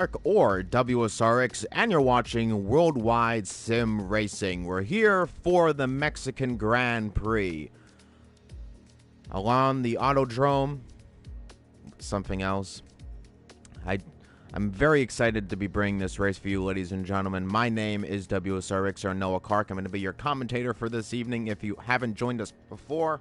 or WSRX, and you're watching Worldwide Sim Racing. We're here for the Mexican Grand Prix. Along the Autodrome, something else. I'm very excited to be bringing this race for you, ladies and gentlemen. My name is WSRX, or Noah Clark. I'm going to be your commentator for this evening. If you haven't joined us before,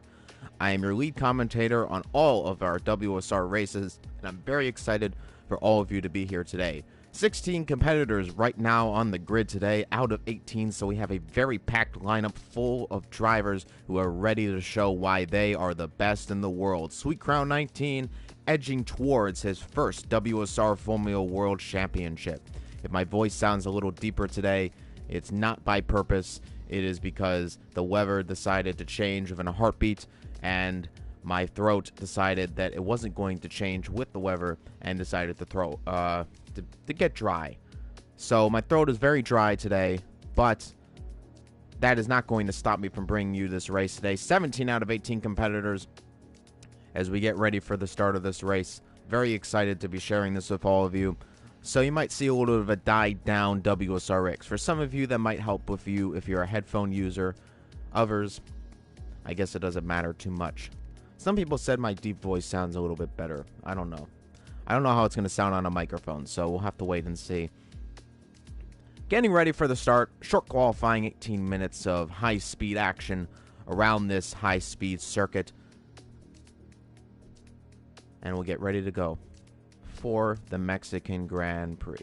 I am your lead commentator on all of our WSR races, and I'm very excited for all of you to be here today. 16 competitors right now on the grid today, out of 18, so we have a very packed lineup full of drivers who are ready to show why they are the best in the world. Sweet Crown 19 edging towards his first WSR Formula World Championship. If my voice sounds a little deeper today, it's not by purpose. It is because the weather decided to change within a heartbeat, and my throat decided that it wasn't going to change with the weather and decided to get dry. So my throat is very dry today, but that is not going to stop me from bringing you this race today. 17 out of 18 competitors as we get ready for the start of this race. Very excited to be sharing this with all of you. So you might see a little bit of a died down WSRX. For some of you, that might help with you if you're a headphone user. Others, I guess it doesn't matter too much. Some people said my deep voice sounds a little bit better. I don't know. I don't know how it's going to sound on a microphone, so we'll have to wait and see. Getting ready for the start. Short qualifying, 18 minutes of high-speed action around this high-speed circuit. And we'll get ready to go for the Mexican Grand Prix.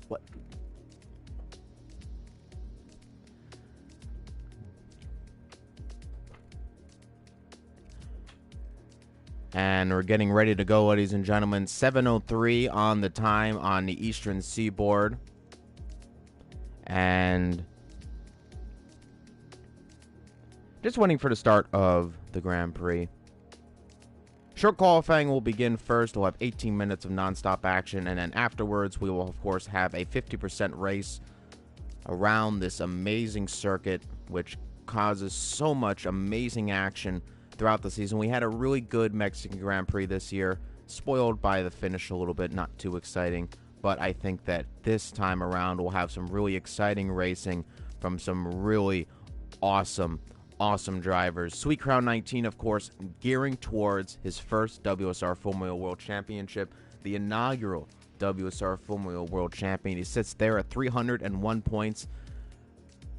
What? And we're getting ready to go, ladies and gentlemen. 7:03 on the time on the Eastern Seaboard. And just waiting for the start of the Grand Prix. Short qualifying will begin first. We'll have 18 minutes of nonstop action, and then afterwards we will, of course, have a 50% race around this amazing circuit, which causes so much amazing action throughout the season. We had a really good Mexican Grand Prix this year, spoiled by the finish a little bit, not too exciting, but I think that this time around we'll have some really exciting racing from some really awesome drivers. Sweet Crown 19, of course, gearing towards his first WSR Formula World Championship, the inaugural WSR Formula World Champion. He sits there at 301 points.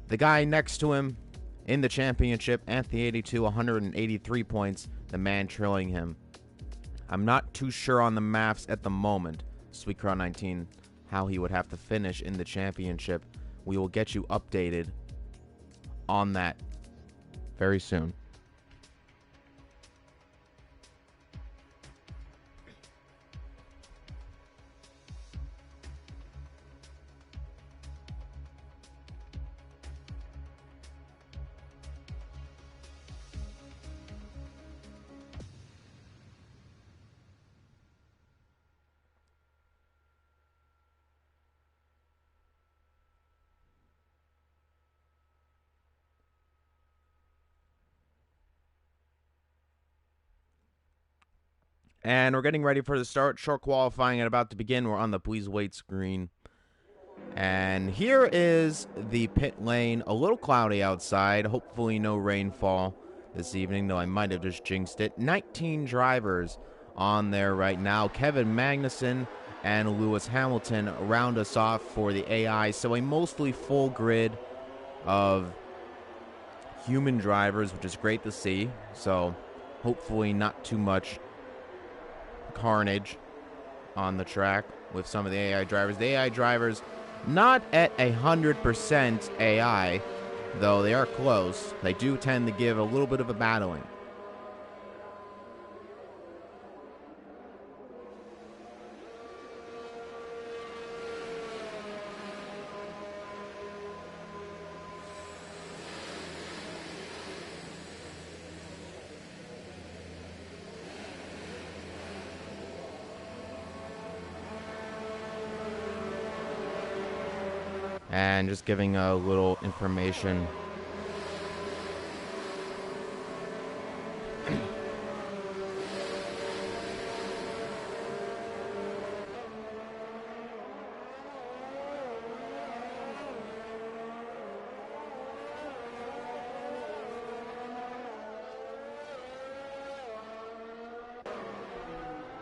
The guy next to him in the championship, Anthony 82, 183 points, the man trailing him. I'm not too sure on the maths at the moment, Sweet Crown 19, how he would have to finish in the championship. We will get you updated on that very soon. And we're getting ready for the start. Short qualifying and about to begin. We're on the please wait screen. And here is the pit lane. A little cloudy outside. Hopefully no rainfall this evening, though I might have just jinxed it. 19 drivers on there right now. Kevin Magnussen and Lewis Hamilton round us off for the AI. So a mostly full grid of human drivers, which is great to see. So hopefully not too much carnage on the track with some of the AI drivers. The AI drivers not at 100% AI, though they are close. They do tend to give a little bit of a battling. And just giving a little information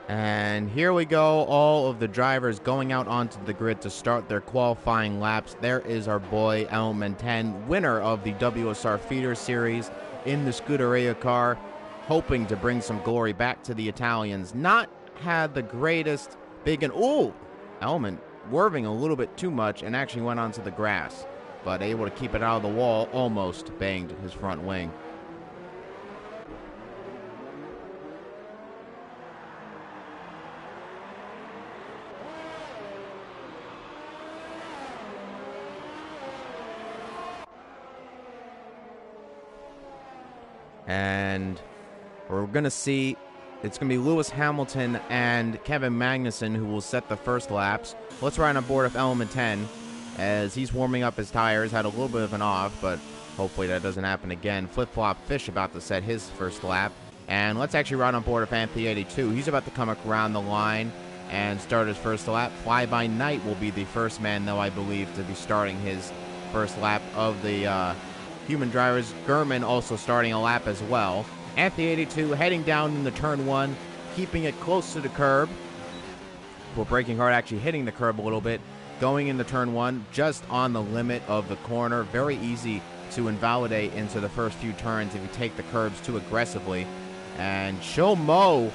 And here we go, all of the drivers going out onto the grid to start their qualifying laps. There is our boy Element 10, winner of the WSR Feeder Series in the Scuderia car, hoping to bring some glory back to the Italians. Not had the greatest Element swerving a little bit too much and actually went onto the grass, but able to keep it out of the wall, almost banged his front wing. And we're going to see, it's going to be Lewis Hamilton and Kevin Magnussen who will set the first laps. Let's ride on board with Element 10 as he's warming up his tires. Had a little bit of an off, but hopefully that doesn't happen again. Flip-Flop Fish about to set his first lap. And let's actually ride on board with Anthony 82. He's about to come around the line and start his first lap. Fly By Night will be the first man, though, I believe, to be starting his first lap of the human drivers. Gurman also starting a lap as well. Anthony 82 heading down in the turn 1, keeping it close to the curb. Well, braking hard, actually hitting the curb a little bit. Going in the turn 1, just on the limit of the corner. Very easy to invalidate into the first few turns if you take the curbs too aggressively. And Show Mo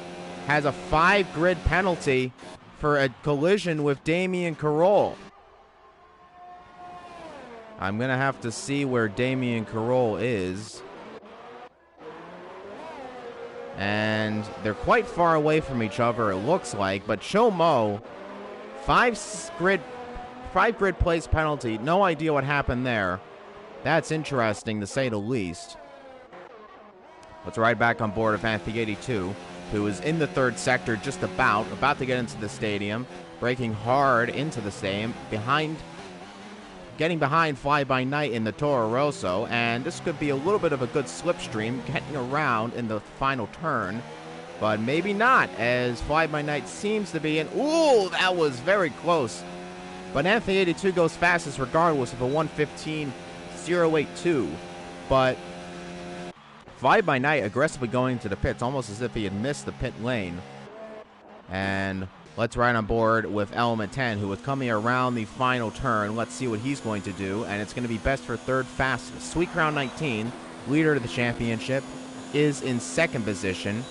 has a 5-grid penalty for a collision with Damian Carroll. I'm going to have to see where Damian Carroll is. And they're quite far away from each other, it looks like. But Show Mo, 5-grid place penalty. No idea what happened there. That's interesting, to say the least. Let's ride back on board of Anthony 82, who is in the third sector, just about to get into the stadium. Braking hard into the stadium, getting behind Fly By Night in the Toro Rosso, and this could be a little bit of a good slipstream, getting around in the final turn, but maybe not, as Fly By Night seems to be in. Ooh, that was very close. But Anthony 82 goes fastest regardless of a 1:15.082, but Fly By Night aggressively going into the pits, almost as if he had missed the pit lane. And let's ride on board with Element 10, who is coming around the final turn. Let's see what he's going to do, and it's going to be best for third fastest. Sweet Crown 19, leader of the championship, is in second position.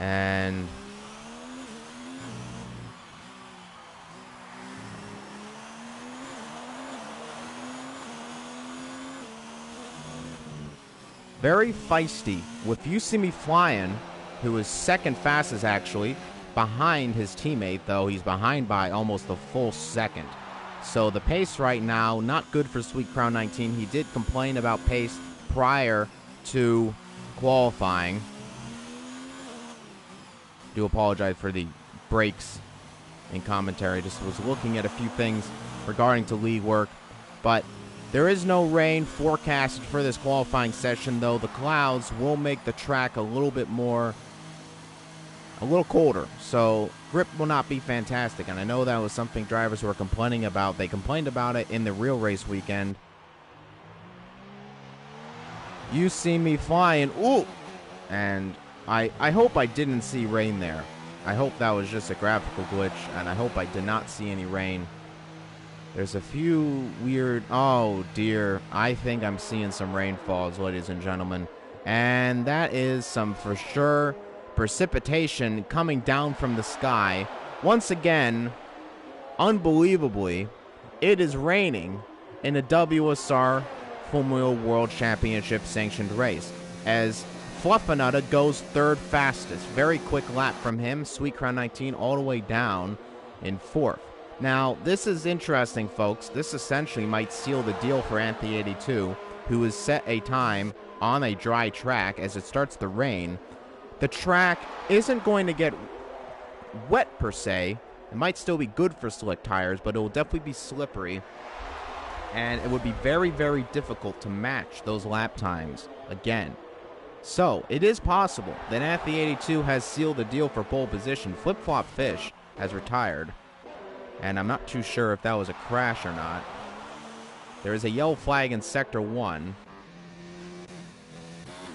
And very feisty with You See Me Flying, who is second fastest actually, behind his teammate, though he's behind by almost a full second. So the pace right now, not good for Sweet Crown 19. He did complain about pace prior to qualifying. Do apologize for the breaks in commentary. Just was looking at a few things regarding to league work. But there is no rain forecasted for this qualifying session, though the clouds will make the track a little colder. So grip will not be fantastic. And I know that was something drivers were complaining about. They complained about it in the real race weekend. You See Me Flying. Ooh! And I hope I didn't see rain there. I hope that was just a graphical glitch, and I hope I did not see any rain. There's a few weird... Oh, dear. I think I'm seeing some rainfalls, ladies and gentlemen. And that is some, for sure, precipitation coming down from the sky. Once again, unbelievably, it is raining in a WSR Formula World Championship sanctioned race, as Fluffinutta goes third fastest. Very quick lap from him. Sweet Crown 19 all the way down in fourth. Now, this is interesting, folks. This essentially might seal the deal for Anthony 82, who has set a time on a dry track as it starts to rain. The track isn't going to get wet, per se. It might still be good for slick tires, but it will definitely be slippery. And it would be very, very difficult to match those lap times again. So, it is possible that Anthony 82 has sealed the deal for pole position. Flip Flop Fish has retired. And I'm not too sure if that was a crash or not. There is a yellow flag in Sector 1.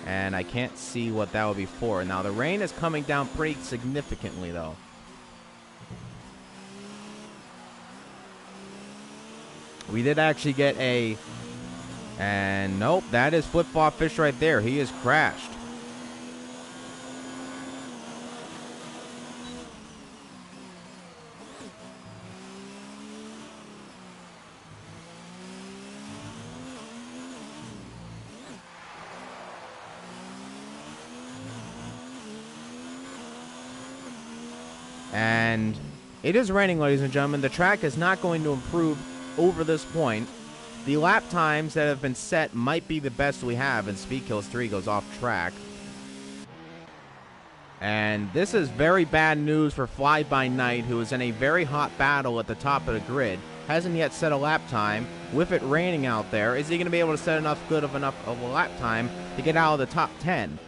And I can't see what that would be for. Now, the rain is coming down pretty significantly, though. We did actually get a... And nope, that is Flip Flop Fish right there. He is crashed. And it is raining, ladies and gentlemen. The track is not going to improve over this point. The lap times that have been set might be the best we have, and Speed Kills 3 goes off track. And this is very bad news for Fly By Night, who is in a very hot battle at the top of the grid. Hasn't yet set a lap time. With it raining out there, is he going to be able to set enough of a lap time to get out of the top 10?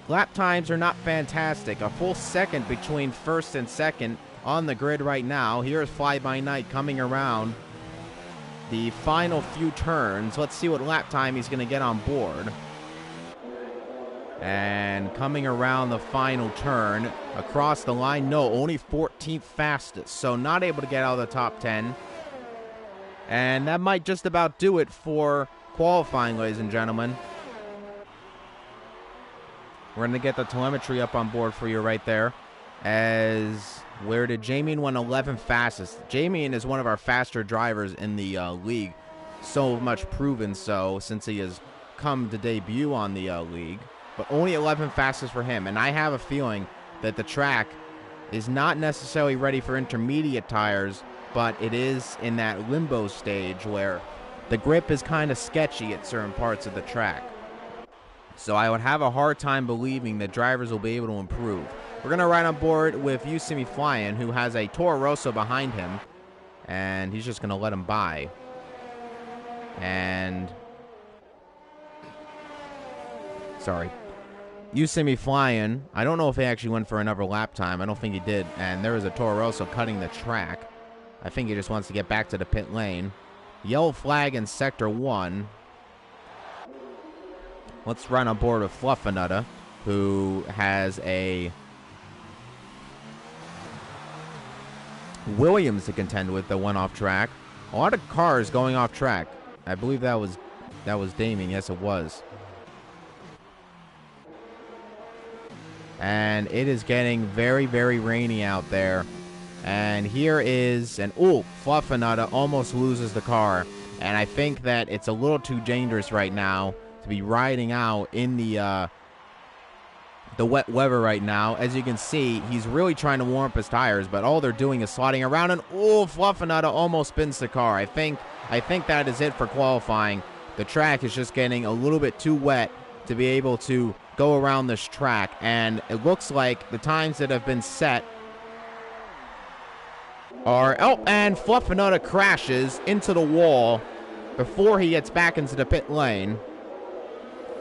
Lap times are not fantastic. A full second between first and second on the grid right now. Here's Fly By Night coming around the final few turns. Let's see what lap time he's going to get on board. And coming around the final turn across the line. No, only 14th fastest. So not able to get out of the top 10. And that might just about do it for qualifying, ladies and gentlemen. We're going to get the telemetry up on board for you right there. As where did Jamien win 11th fastest? Jamien is one of our faster drivers in the league. So much proven so since he has come to debut on the league. But only 11th fastest for him. And I have a feeling that the track is not necessarily ready for intermediate tires, but it is in that limbo stage where the grip is kind of sketchy at certain parts of the track. So I would have a hard time believing that drivers will be able to improve. We're going to ride on board with You See Me Flying, who has a Toro Rosso behind him. And he's just going to let him by. And... sorry. You See Me Flying. I don't know if he actually went for another lap time. I don't think he did. And there is a Toro Rosso cutting the track. I think he just wants to get back to the pit lane. Yellow flag in Sector 1. Let's run on board with Fluffinutta, who has a Williams to contend with that went off track. A lot of cars going off track. I believe that was Damien. Yes, it was. And it is getting very, very rainy out there. And here is an... ooh, Fluffinutta almost loses the car. And I think that it's a little too dangerous right now to be riding out in the wet weather right now. As you can see, he's really trying to warm up his tires, but all they're doing is sliding around, and oh, Fluffinutta almost spins the car. I think that is it for qualifying. The track is just getting a little bit too wet to be able to go around this track, and it looks like the times that have been set are... oh, and Fluffinutta crashes into the wall before he gets back into the pit lane.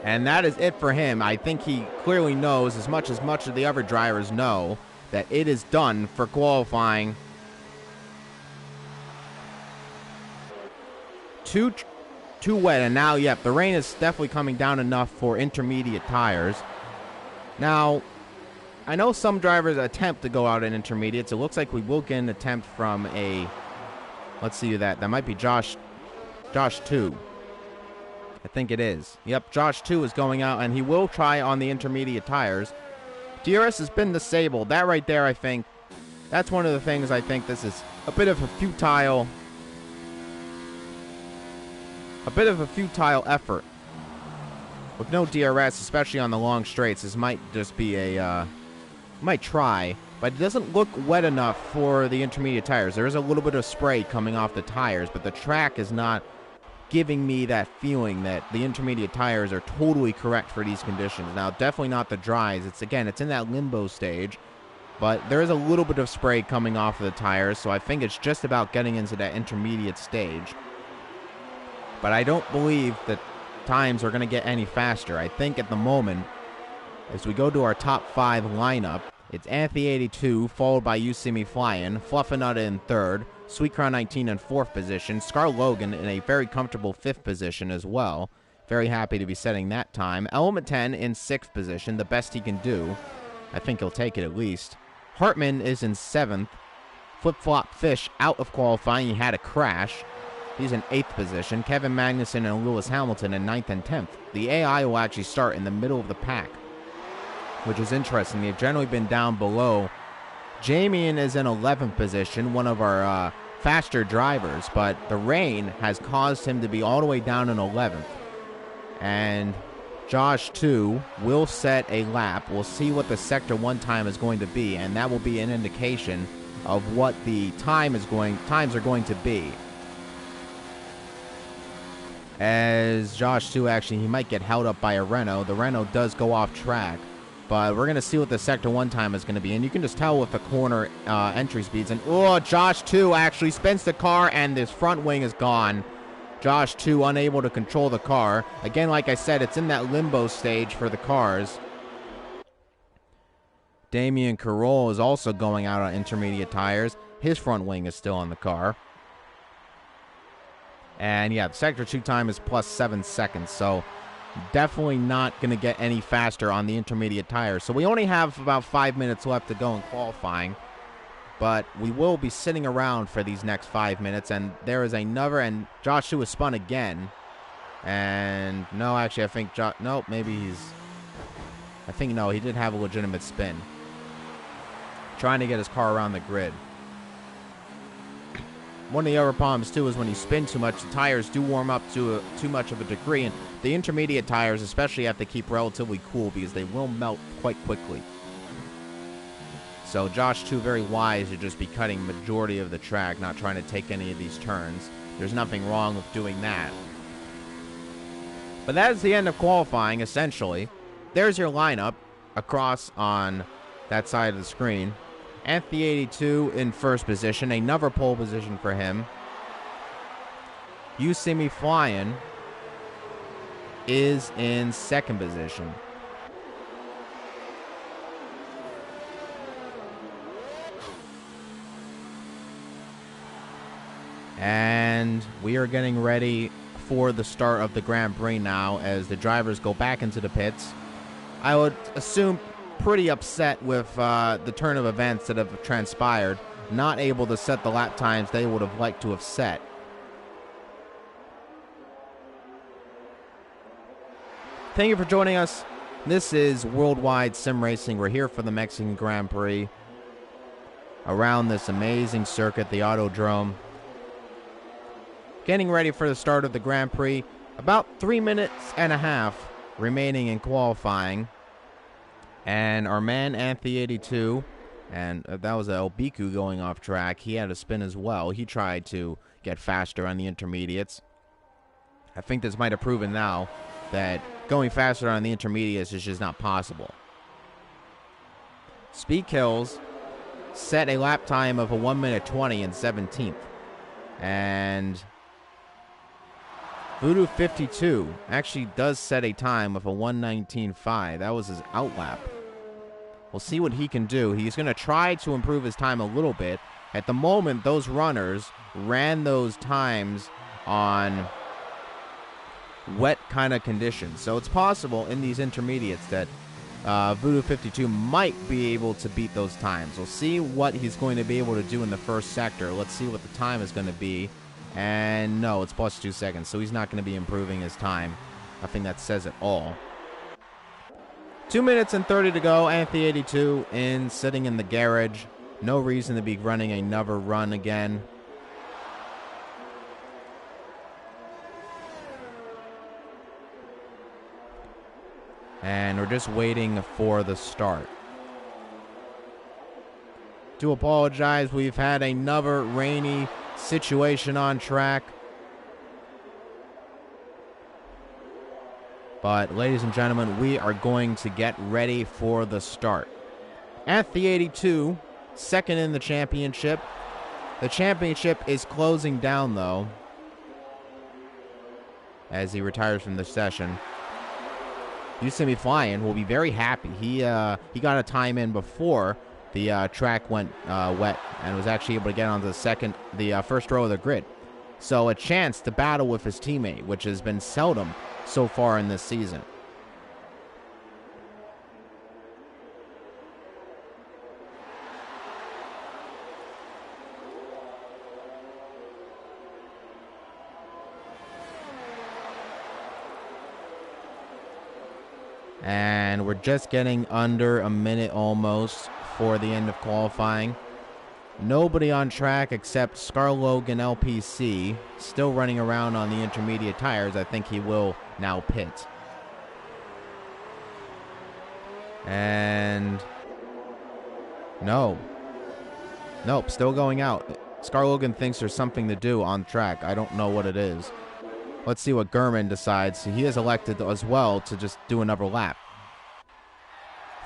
And that is it for him. I think he clearly knows, as much of the other drivers know, that it is done for qualifying. Too wet, and now, yep, the rain is definitely coming down enough for intermediate tires. Now, I know some drivers attempt to go out in intermediates. It looks like we will get an attempt from a... let's see that. That might be Josh 2. I think it is. Yep, Josh 2 is going out, and he will try on the intermediate tires. DRS has been disabled. That right there, I think, that's one of the things I think this is a bit of a futile effort. With no DRS, especially on the long straights, this might just be a, might try, but it doesn't look wet enough for the intermediate tires. There is a little bit of spray coming off the tires, but the track is not giving me that feeling that the intermediate tires are totally correct for these conditions. Now, definitely not the dries. It's in that limbo stage, but there is a little bit of spray coming off of the tires, so I think it's just about getting into that intermediate stage. But I don't believe that times are going to get any faster. I think at the moment, as we go to our top 5 lineup, it's Anthony 82, followed by You See Me Flying, Fluffinutta in 3rd, Sweet Crown 19 in 4th position, Scar Logan in a very comfortable 5th position as well. Very happy to be setting that time. Element 10 in 6th position, the best he can do. I think he'll take it at least. Hartman is in 7th. Flip Flop Fish out of qualifying. He had a crash. He's in 8th position. Kevin Magnuson and Lewis Hamilton in 9th and 10th. The AI will actually start in the middle of the pack, which is interesting. They've generally been down below. Jamian is in 11th position, one of our faster drivers, but the rain has caused him to be all the way down in 11th. And Josh 2 will set a lap. We'll see what the Sector 1 time is going to be, and that will be an indication of what the times are going to be. As Josh 2, actually, he might get held up by a Renault. The Renault does go off track, but we're going to see what the Sector 1 time is going to be, and you can just tell with the corner entry speeds. And, oh, Josh 2 actually spins the car, and this front wing is gone. Josh 2 unable to control the car. Again, like I said, it's in that limbo stage for the cars. Damian Carroll is also going out on intermediate tires. His front wing is still on the car. And yeah, the Sector 2 time is plus 7 seconds, so definitely not going to get any faster on the intermediate tires. So we only have about 5 minutes left to go in qualifying, but we will be sitting around for these next 5 minutes, and there is another, and Joshua was spun again. And no, actually, I think, no, maybe no, he did have a legitimate spin. Trying to get his car around the grid. One of the other problems, too, is when you spin too much, the tires do warm up to too much of a degree, and the intermediate tires especially have to keep relatively cool because they will melt quite quickly. So Josh 2 very wise to just be cutting majority of the track, not trying to take any of these turns. There's nothing wrong with doing that. But that is the end of qualifying, essentially. There's your lineup across on that side of the screen. Anthony 82 in 1st position, another pole position for him. You See Me Flying is in 2nd position. And we are getting ready for the start of the Grand Prix now as the drivers go back into the pits. I would assume pretty upset with the turn of events that have transpired, not able to set the lap times they would have liked to have set. Thank you for joining us. This is Worldwide Sim Racing. We're here for the Mexican Grand Prix around this amazing circuit, the Autodrome. Getting ready for the start of the Grand Prix. About 3 minutes and a half remaining in qualifying. And our man, Anthony 82, and that was El Biku going off track. He had a spin as well. He tried to get faster on the intermediates. I think this might have proven now that going faster on the intermediates is just not possible. Speed Kills set a lap time of a 1 minute 20 in 17th. And Voodoo 52 actually does set a time of a 1:19.5. That was his outlap. We'll see what he can do. He's going to try to improve his time a little bit. At the moment, those runners ran those times on wet kind of conditions. So it's possible in these intermediates that Voodoo 52 might be able to beat those times. We'll see what he's going to be able to do in the first sector. Let's see what the time is going to be. And no, it's plus 2 seconds, so he's not going to be improving his time. I think that says it all. 2 minutes and 30 to go. Anthony 82 sitting in the garage. No reason to be running another run again. And we're just waiting for the start. Do apologize, we've had another rainy situation on track. But, ladies and gentlemen, we are going to get ready for the start. Anthony 82, second in the championship. The championship is closing down, though. as he retires from the session. Yusimi Flying will be very happy. He got a time in before the track went wet and was actually able to get onto the first row of the grid. So a chance to battle with his teammate, which has been seldom so far in this season. And we're just getting under a minute almost for the end of qualifying. Nobody on track except Scarlogan LPC, still running around on the intermediate tires. I think he will now pit. And nope, still going out. Scarlogan thinks there's something to do on track. I don't know what it is. Let's see what Gurman decides. He is elected as well to just do another lap.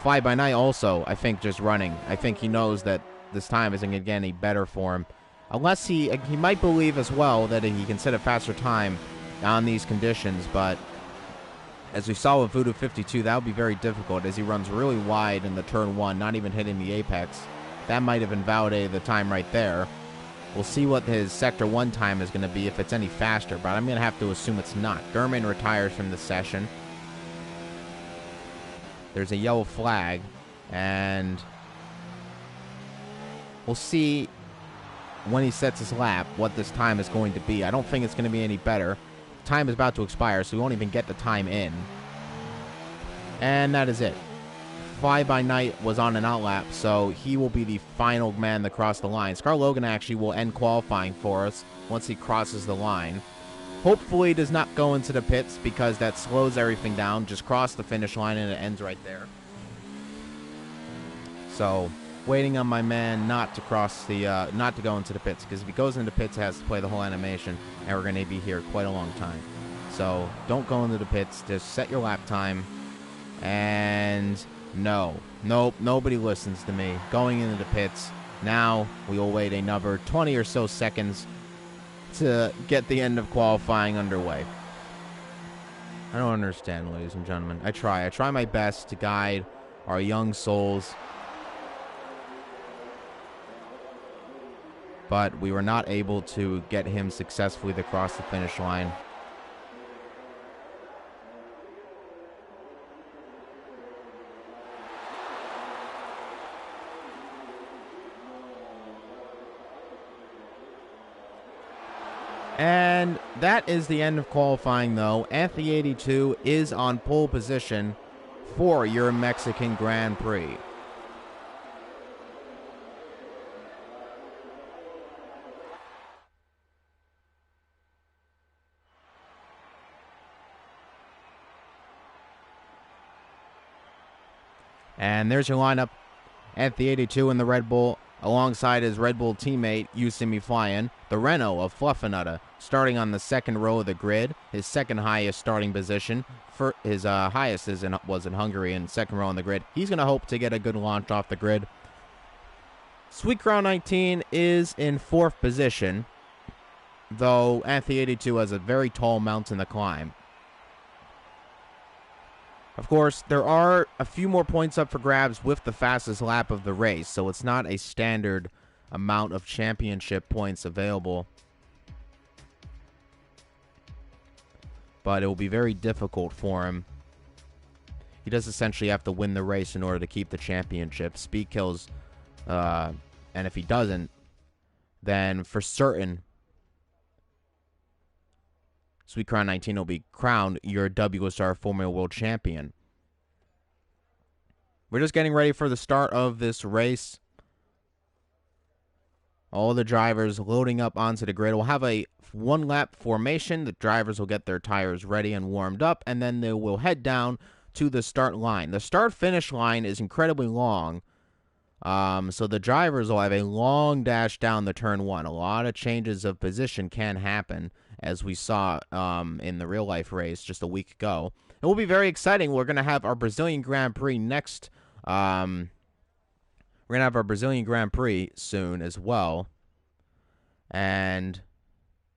Fly by Night also, I think, just running. I think he knows that this time isn't going to get any better for him. Unless he might believe as well that he can set a faster time on these conditions, but as we saw with Voodoo 52, that would be very difficult as he runs really wide in the turn 1, not even hitting the apex. That might have invalidated the time right there. We'll see what his Sector 1 time is going to be, if it's any faster, but I'm going to have to assume it's not. Gurman retires from the session. There's a yellow flag, and we'll see when he sets his lap what this time is going to be. I don't think it's going to be any better. Time is about to expire, so we won't even get the time in. And that is it. Fly by Night was on an outlap, so he will be the final man to cross the line. Scarlogan actually will end qualifying for us once he crosses the line. Hopefully he does not go into the pits because that slows everything down. Just cross the finish line and it ends right there. So, waiting on my man not to cross the, not to go into the pits, because if he goes into the pits, he has to play the whole animation, and we're going to be here quite a long time. So, don't go into the pits. Just set your lap time, and nope, nobody listens to me. Going into the pits. Now, we will wait another 20 or so seconds to get the end of qualifying underway. I don't understand, ladies and gentlemen. I try my best to guide our young souls, but we were not able to get him successfully to cross the finish line. And that is the end of qualifying, though. Anthony 82 is on pole position for your Mexican Grand Prix. And there's your lineup. Anthony 82 in the Red Bull, alongside his Red Bull teammate, Yusimi Flyin, the Renault of Fluffinutta, starting on the second row of the grid, his second highest starting position. For his highest was in Hungary, and second row on the grid. He's going to hope to get a good launch off the grid. Sweet Crown 19 is in fourth position, though Anthony 82 has a very tall mountain to climb. Of course, there are a few more points up for grabs with the fastest lap of the race, so it's not a standard amount of championship points available. But it will be very difficult for him. He does essentially have to win the race in order to keep the championship. Speed kills, and if he doesn't, then for certain, Sweet Crown 19 will be crowned your WSR Formula World Champion. We're just getting ready for the start of this race. All the drivers loading up onto the grid. We'll have a one-lap formation. The drivers will get their tires ready and warmed up, and then they will head down to the start line. The start-finish line is incredibly long, so the drivers will have a long dash down the turn 1. A lot of changes of position can happen, as we saw in the real-life race just a week ago. It will be very exciting. We're going to have our Brazilian Grand Prix next. We're going to have our Brazilian Grand Prix soon as well. And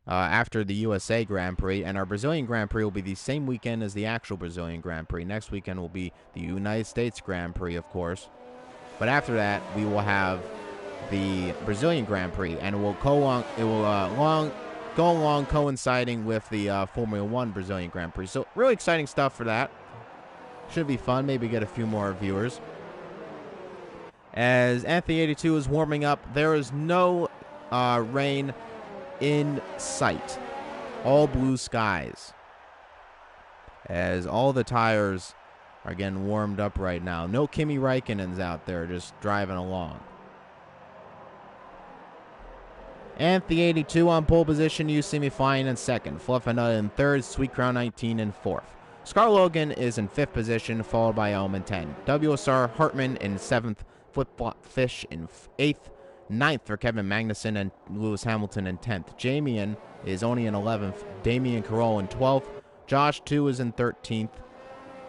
after the USA Grand Prix, and our Brazilian Grand Prix will be the same weekend as the actual Brazilian Grand Prix. Next weekend will be the United States Grand Prix, of course. But after that, we will have the Brazilian Grand Prix, and it will go along coinciding with the Formula One Brazilian Grand Prix. So really exciting stuff for that. Should be fun. Maybe get a few more viewers. As Anthony82 is warming up, there is no rain in sight. All blue skies. As all the tires are getting warmed up right now. No Kimi Räikkönen's out there just driving along. Anthony82 on pole position. You see me flying in second. Fluffinut in third. Sweet Crown 19 in fourth. Scar Logan is in fifth position, followed by Element 10. WSR Hartman in seventh. Flip Flop Fish in eighth. Ninth for Kevin Magnussen and Lewis Hamilton in 10th. Jamian is only in 11th. Damian Carroll in 12th. Josh 2 is in 13th.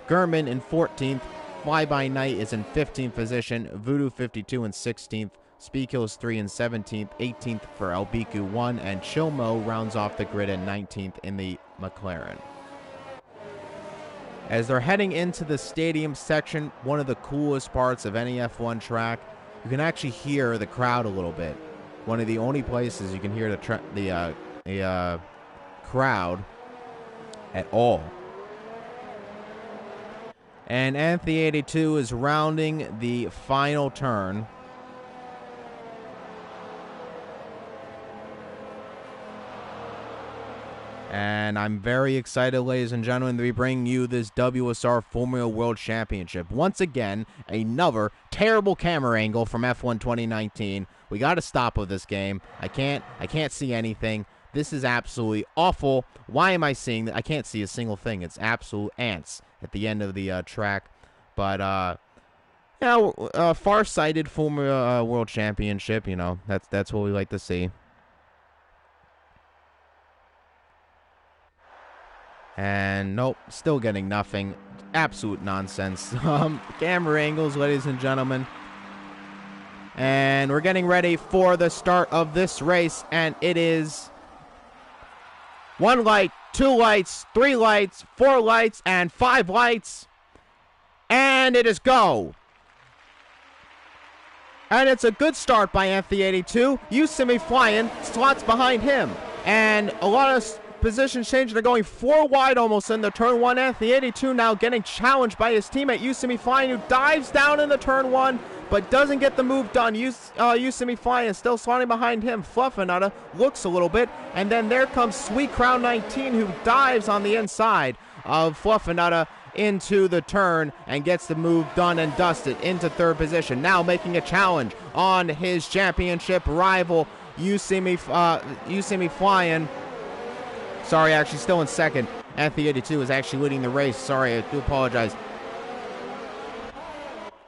Gurman in 14th. Fly By Night is in 15th position. Voodoo 52 in 16th. Speedkills 3 in 17th. 18th for Albiku 1. And Chilmo rounds off the grid in 19th in the McLaren. As they're heading into the stadium section, one of the coolest parts of any F1 track, you can actually hear the crowd a little bit. One of the only places you can hear the crowd at all. And Anthony82 is rounding the final turn. And I'm very excited, ladies and gentlemen, to be bringing you this WSR Formula World Championship. Once again, another terrible camera angle from F1 2019. We got to stop with this game. I can't see anything. This is absolutely awful. Why am I seeing that? I can't see a single thing. It's absolute ants at the end of the track. But far-sighted Formula World Championship. You know, that's what we like to see. And nope, still getting nothing. Absolute nonsense. Camera angles, ladies and gentlemen. And we're getting ready for the start of this race. And it is 1 light, 2 lights, 3 lights, 4 lights, and 5 lights. And it is go. And it's a good start by Anthony82. You see me flying, slots behind him. And a lot of position change. They're going 4 wide almost in the turn 1. Anthony82 now getting challenged by his teammate Yusimi Flying, who dives down in the turn 1 but doesn't get the move done. Yusimi Flying still sliding behind him. Fluffinut looks a little bit, and then there comes Sweet Crown 19, who dives on the inside of Fluffinut into the turn and gets the move done and dusted into third position. Now making a challenge on his championship rival Yusimi Flying. Sorry, actually still in second. Anthony82 is actually leading the race. Sorry, I do apologize.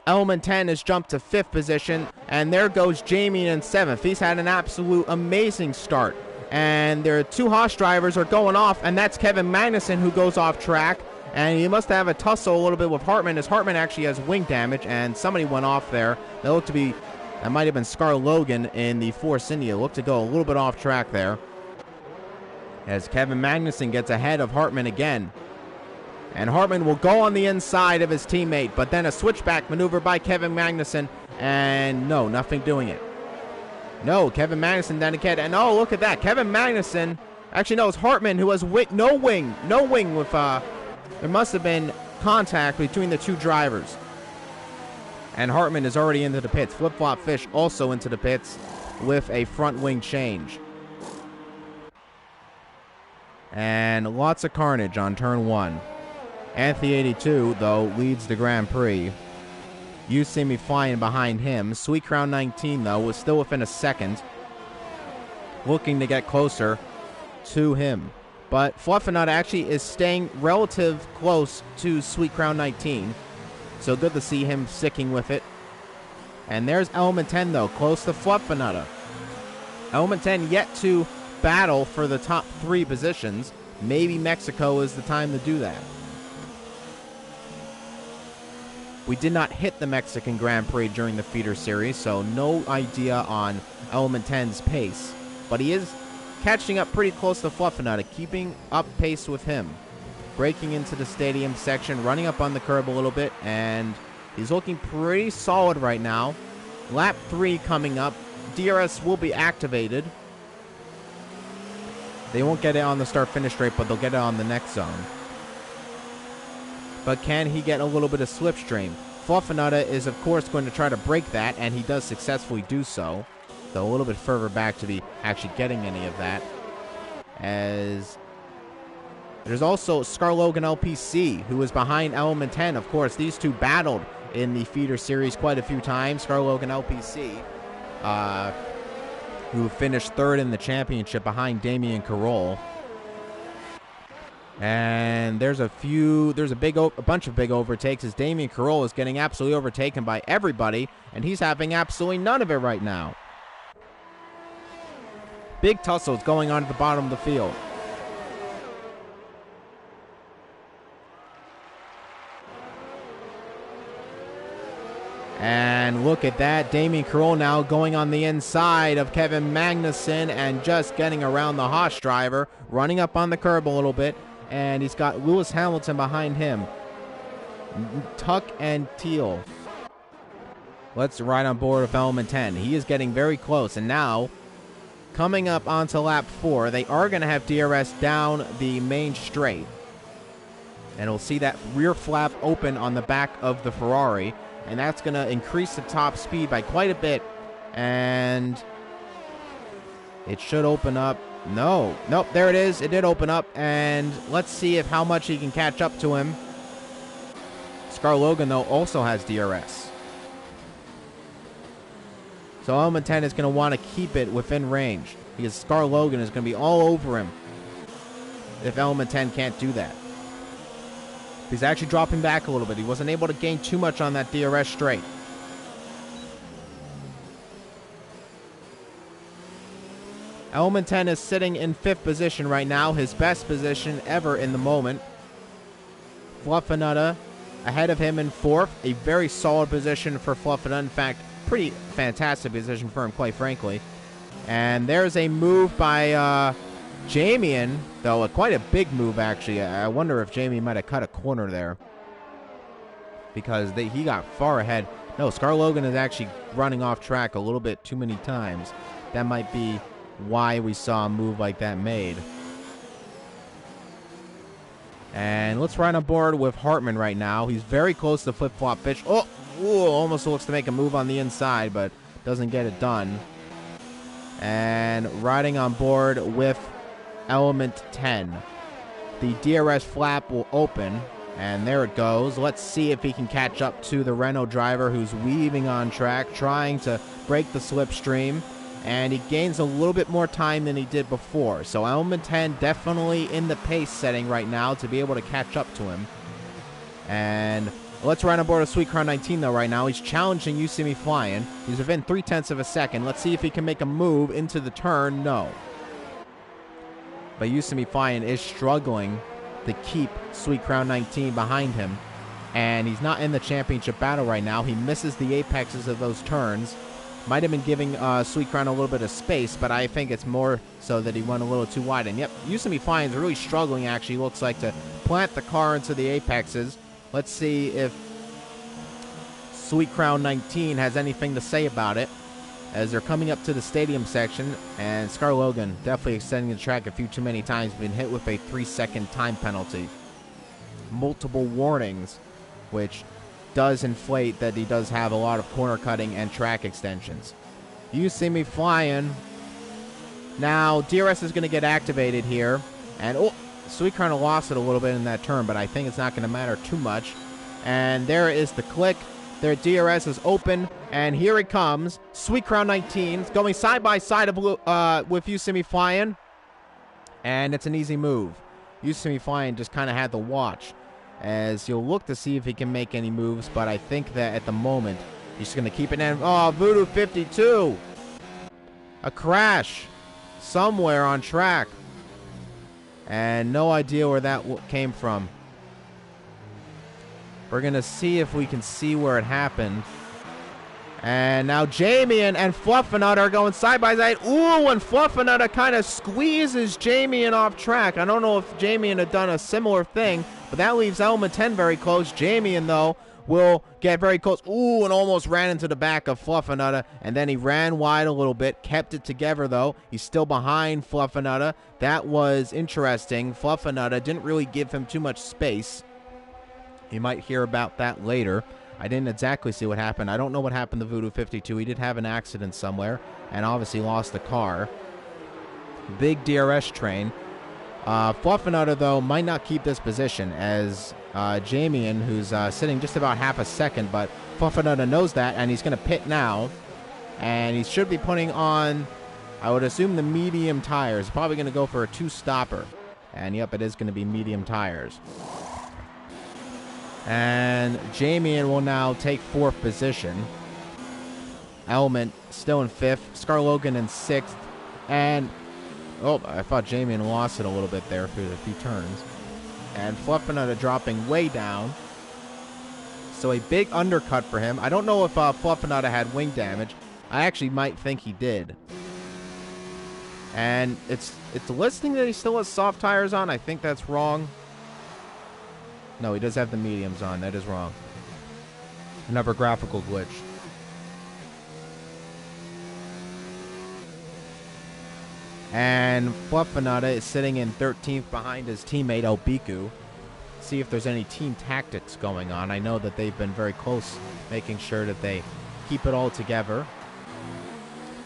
Element 10 has jumped to 5th position, and there goes Jamie in 7th. He's had an absolute amazing start. And there are 2 Haas drivers are going off, and that's Kevin Magnussen who goes off track. And he must have a tussle a little bit with Hartman, as Hartman actually has wing damage, and somebody went off there. That might have been Scar Logan in the Force India. Looked to go a little bit off track there, as Kevin Magnussen gets ahead of Hartman again. And Hartman will go on the inside of his teammate, but then a switchback maneuver by Kevin Magnussen, and no, nothing doing it. No, Kevin Magnussen then again, and oh, look at that. Kevin Magnussen, actually no, it's Hartman who has no wing with, there must have been contact between the 2 drivers. And Hartman is already into the pits. Flip Flop Fish also into the pits with a front wing change. And lots of carnage on turn 1. Anthony82, though, leads the Grand Prix. You see me flying behind him. Sweet Crown 19, though, was still within a second, looking to get closer to him. But Fluffinut actually is staying relative close to Sweet Crown 19. So good to see him sticking with it. And there's Element 10, though, close to Fluffinut. Element 10 yet to battle for the top 3 positions. Maybe Mexico is the time to do that. We did not hit the Mexican Grand Prix during the feeder series, so no idea on Element 10's pace. But he is catching up pretty close to Fluffernutter, keeping up pace with him. Breaking into the stadium section, running up on the curb a little bit, and he's looking pretty solid right now. Lap 3 coming up. DRS will be activated. They won't get it on the start-finish straight, but they'll get it on the next zone. But can he get a little bit of slipstream? Fluffernutter is, of course, going to try to break that, and he does successfully do so. Though a little bit further back to be actually getting any of that. As there's also Scarlogan LPC, who is behind Element 10. Of course, these two battled in the feeder series quite a few times. Scarlogan LPC, who finished third in the championship behind Damien Carroll. And there's a bunch of big overtakes as Damien Carroll is getting absolutely overtaken by everybody, and he's having absolutely none of it right now. Big tussles going on at the bottom of the field. And look at that. Damien Carroll now going on the inside of Kevin Magnussen and just getting around the Haas driver, running up on the curb a little bit. And he's got Lewis Hamilton behind him. Tuck and Teal. Let's ride on board with Element 10. He is getting very close. And now, coming up onto lap 4, they are going to have DRS down the main straight. And we'll see that rear flap open on the back of the Ferrari. And that's going to increase the top speed by quite a bit. And it should open up. Nope, there it is. It did open up. And let's see how much he can catch up to him. Scarlogan, though, also has DRS. So Element 10 is going to want to keep it within range, because Scarlogan is going to be all over him if Element 10 can't do that. He's actually dropping back a little bit. He wasn't able to gain too much on that DRS straight. Element 10 is sitting in 5th position right now, his best position ever in the moment. Fluffernutter ahead of him in 4th, a very solid position for Fluffernutter. In fact, pretty fantastic position for him, quite frankly. And there's a move by Jamien, though quite a big move, actually. I wonder if Jamie might have cut a corner there, because he got far ahead. No, Scarlogan is actually running off track a little bit too many times. That might be why we saw a move like that made. And let's ride on board with Hartman right now. He's very close to flip-flop pitch. Oh, almost looks to make a move on the inside, but doesn't get it done. And riding on board with Element 10. The DRS flap will open, and there it goes. Let's see if he can catch up to the Renault driver who's weaving on track, trying to break the slipstream. And he gains a little bit more time than he did before. So Element 10 definitely in the pace setting right now to be able to catch up to him. And let's ride on board with Sweet Crown 19 though right now. He's challenging You See Me Flying. He's within 0.3 of a second. Let's see if he can make a move into the turn. No. But You See Me Flying is struggling to keep Sweet Crown 19 behind him. And he's not in the championship battle right now. He misses the apexes of those turns. Might have been giving Sweet Crown a little bit of space, but I think it's more so that he went a little too wide. And yep, You See Me Flying is really struggling, actually, looks like, to plant the car into the apexes. Let's see if Sweet Crown 19 has anything to say about it, as they're coming up to the stadium section. And Scarlogan definitely extending the track a few too many times, been hit with a 3-second time penalty. Multiple warnings, which does inflate that he does have a lot of corner cutting and track extensions. You See Me Flying. Now, DRS is going to get activated here. And, oh, Sweet Crown lost it a little bit in that turn, but I think it's not going to matter too much. And there is the click. Their DRS is open, and here it comes. Sweet Crown 19 going side by side with You See Me Flying. And it's an easy move. You See Me Flying just kind of had the watch, as you'll look to see if he can make any moves, but I think that at the moment, he's just going to keep it in. Oh, Voodoo 52. A crash somewhere on track. And no idea where that came from. We're going to see if we can see where it happened. And now Jamie and Fluffernutter are going side by side. Ooh, and Fluffernutter kind of squeezes Jamie off track. I don't know if Jamie had done a similar thing, but that leaves Element 10 very close. Jamie, though, will get very close. Ooh, and almost ran into the back of Fluffernutter. And then he ran wide a little bit, kept it together, though. He's still behind Fluffernutter. That was interesting. Fluffernutter didn't really give him too much space. You might hear about that later. I didn't exactly see what happened. I don't know what happened to Voodoo 52. He did have an accident somewhere and obviously lost the car. Big DRS train. Fluffernutter, though, might not keep this position as Jamian, who's sitting just about half a second, but Fluffernutter knows that, and he's going to pit now. And he should be putting on, I would assume, the medium tires. Probably going to go for a two-stopper. And, yep, it is going to be medium tires. And Jamian will now take 4th position. Element still in 5th. Scar Logan in 6th. And, oh, I thought Jamian lost it a little bit there through a few turns. And Fluffernutter dropping way down. So a big undercut for him. I don't know if Fluffernutter had wing damage. I actually might think he did. And it's listing that he still has soft tires on. I think that's wrong. No, he does have the mediums on. That is wrong. Another graphical glitch. And Fluffernutter is sitting in 13th behind his teammate Elbiku. See if there's any team tactics going on. I know that they've been very close, making sure that they keep it all together.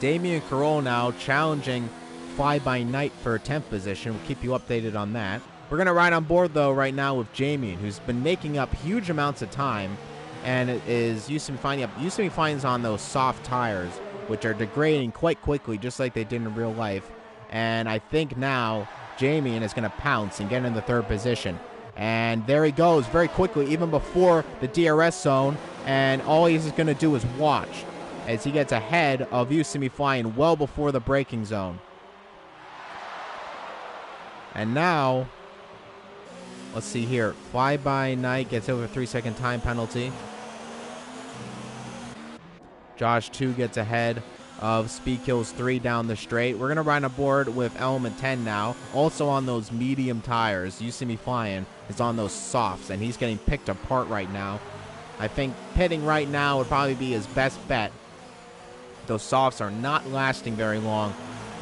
Damian Carroll now challenging Fly By Night for a 10th position. We'll keep you updated on that. We're going to ride on board, though, right now with Jamian, who's been making up huge amounts of time, and it is used to be finding on those soft tires, which are degrading quite quickly, just like they did in real life. And I think now Jamian is going to pounce and get in the 3rd position. And there he goes very quickly, even before the DRS zone, and all he's going to do is watch as he gets ahead of Usumi Flying well before the braking zone. And now, let's see here. Fly By Night gets over a 3-second time penalty. Josh 2 gets ahead of Speed Kills 3 down the straight. We're going to ride aboard with Element 10 now. Also on those medium tires. Usumi Flying is on those softs, and he's getting picked apart right now. I think pitting right now would probably be his best bet. Those softs are not lasting very long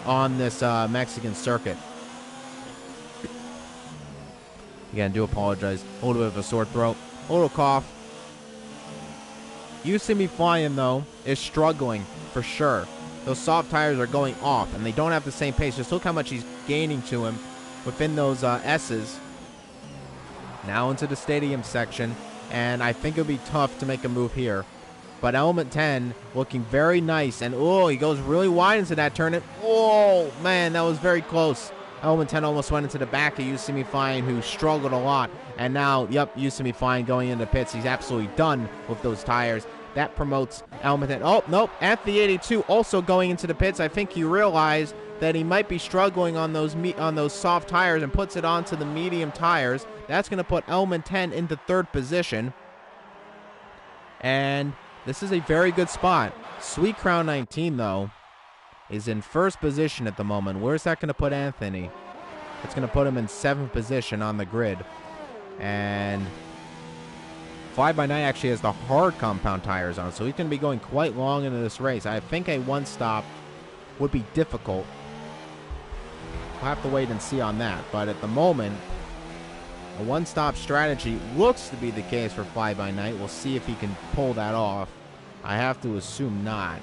on this Mexican circuit. Again, do apologize. A little bit of a sore throat. A little cough. Usumi Flying, though, is struggling for sure. Those soft tires are going off, and they don't have the same pace. Just look how much he's gaining to him within those S's. Now into the stadium section, and I think it'll be tough to make a move here. But Element 10 looking very nice, and oh, he goes really wide into that turn. And oh, man, that was very close. Element 10 almost went into the back of Usumi Flying, who struggled a lot. And now, yep, Usumi Flying going into pits. He's absolutely done with those tires. That promotes Element 10. Oh, nope, Anthony 82 also going into the pits. I think he realized that he might be struggling on those soft tires and puts it onto the medium tires. That's going to put Element 10 into 3rd position. And this is a very good spot. Sweet Crown 19, though, is in 1st position at the moment. Where's that going to put Anthony? It's going to put him in 7th position on the grid. And Fly By Night actually has the hard compound tires on, so he's going to be going quite long into this race. I think a one-stop would be difficult. We'll have to wait and see on that. But at the moment, a one-stop strategy looks to be the case for Fly By Night. We'll see if he can pull that off. I have to assume not.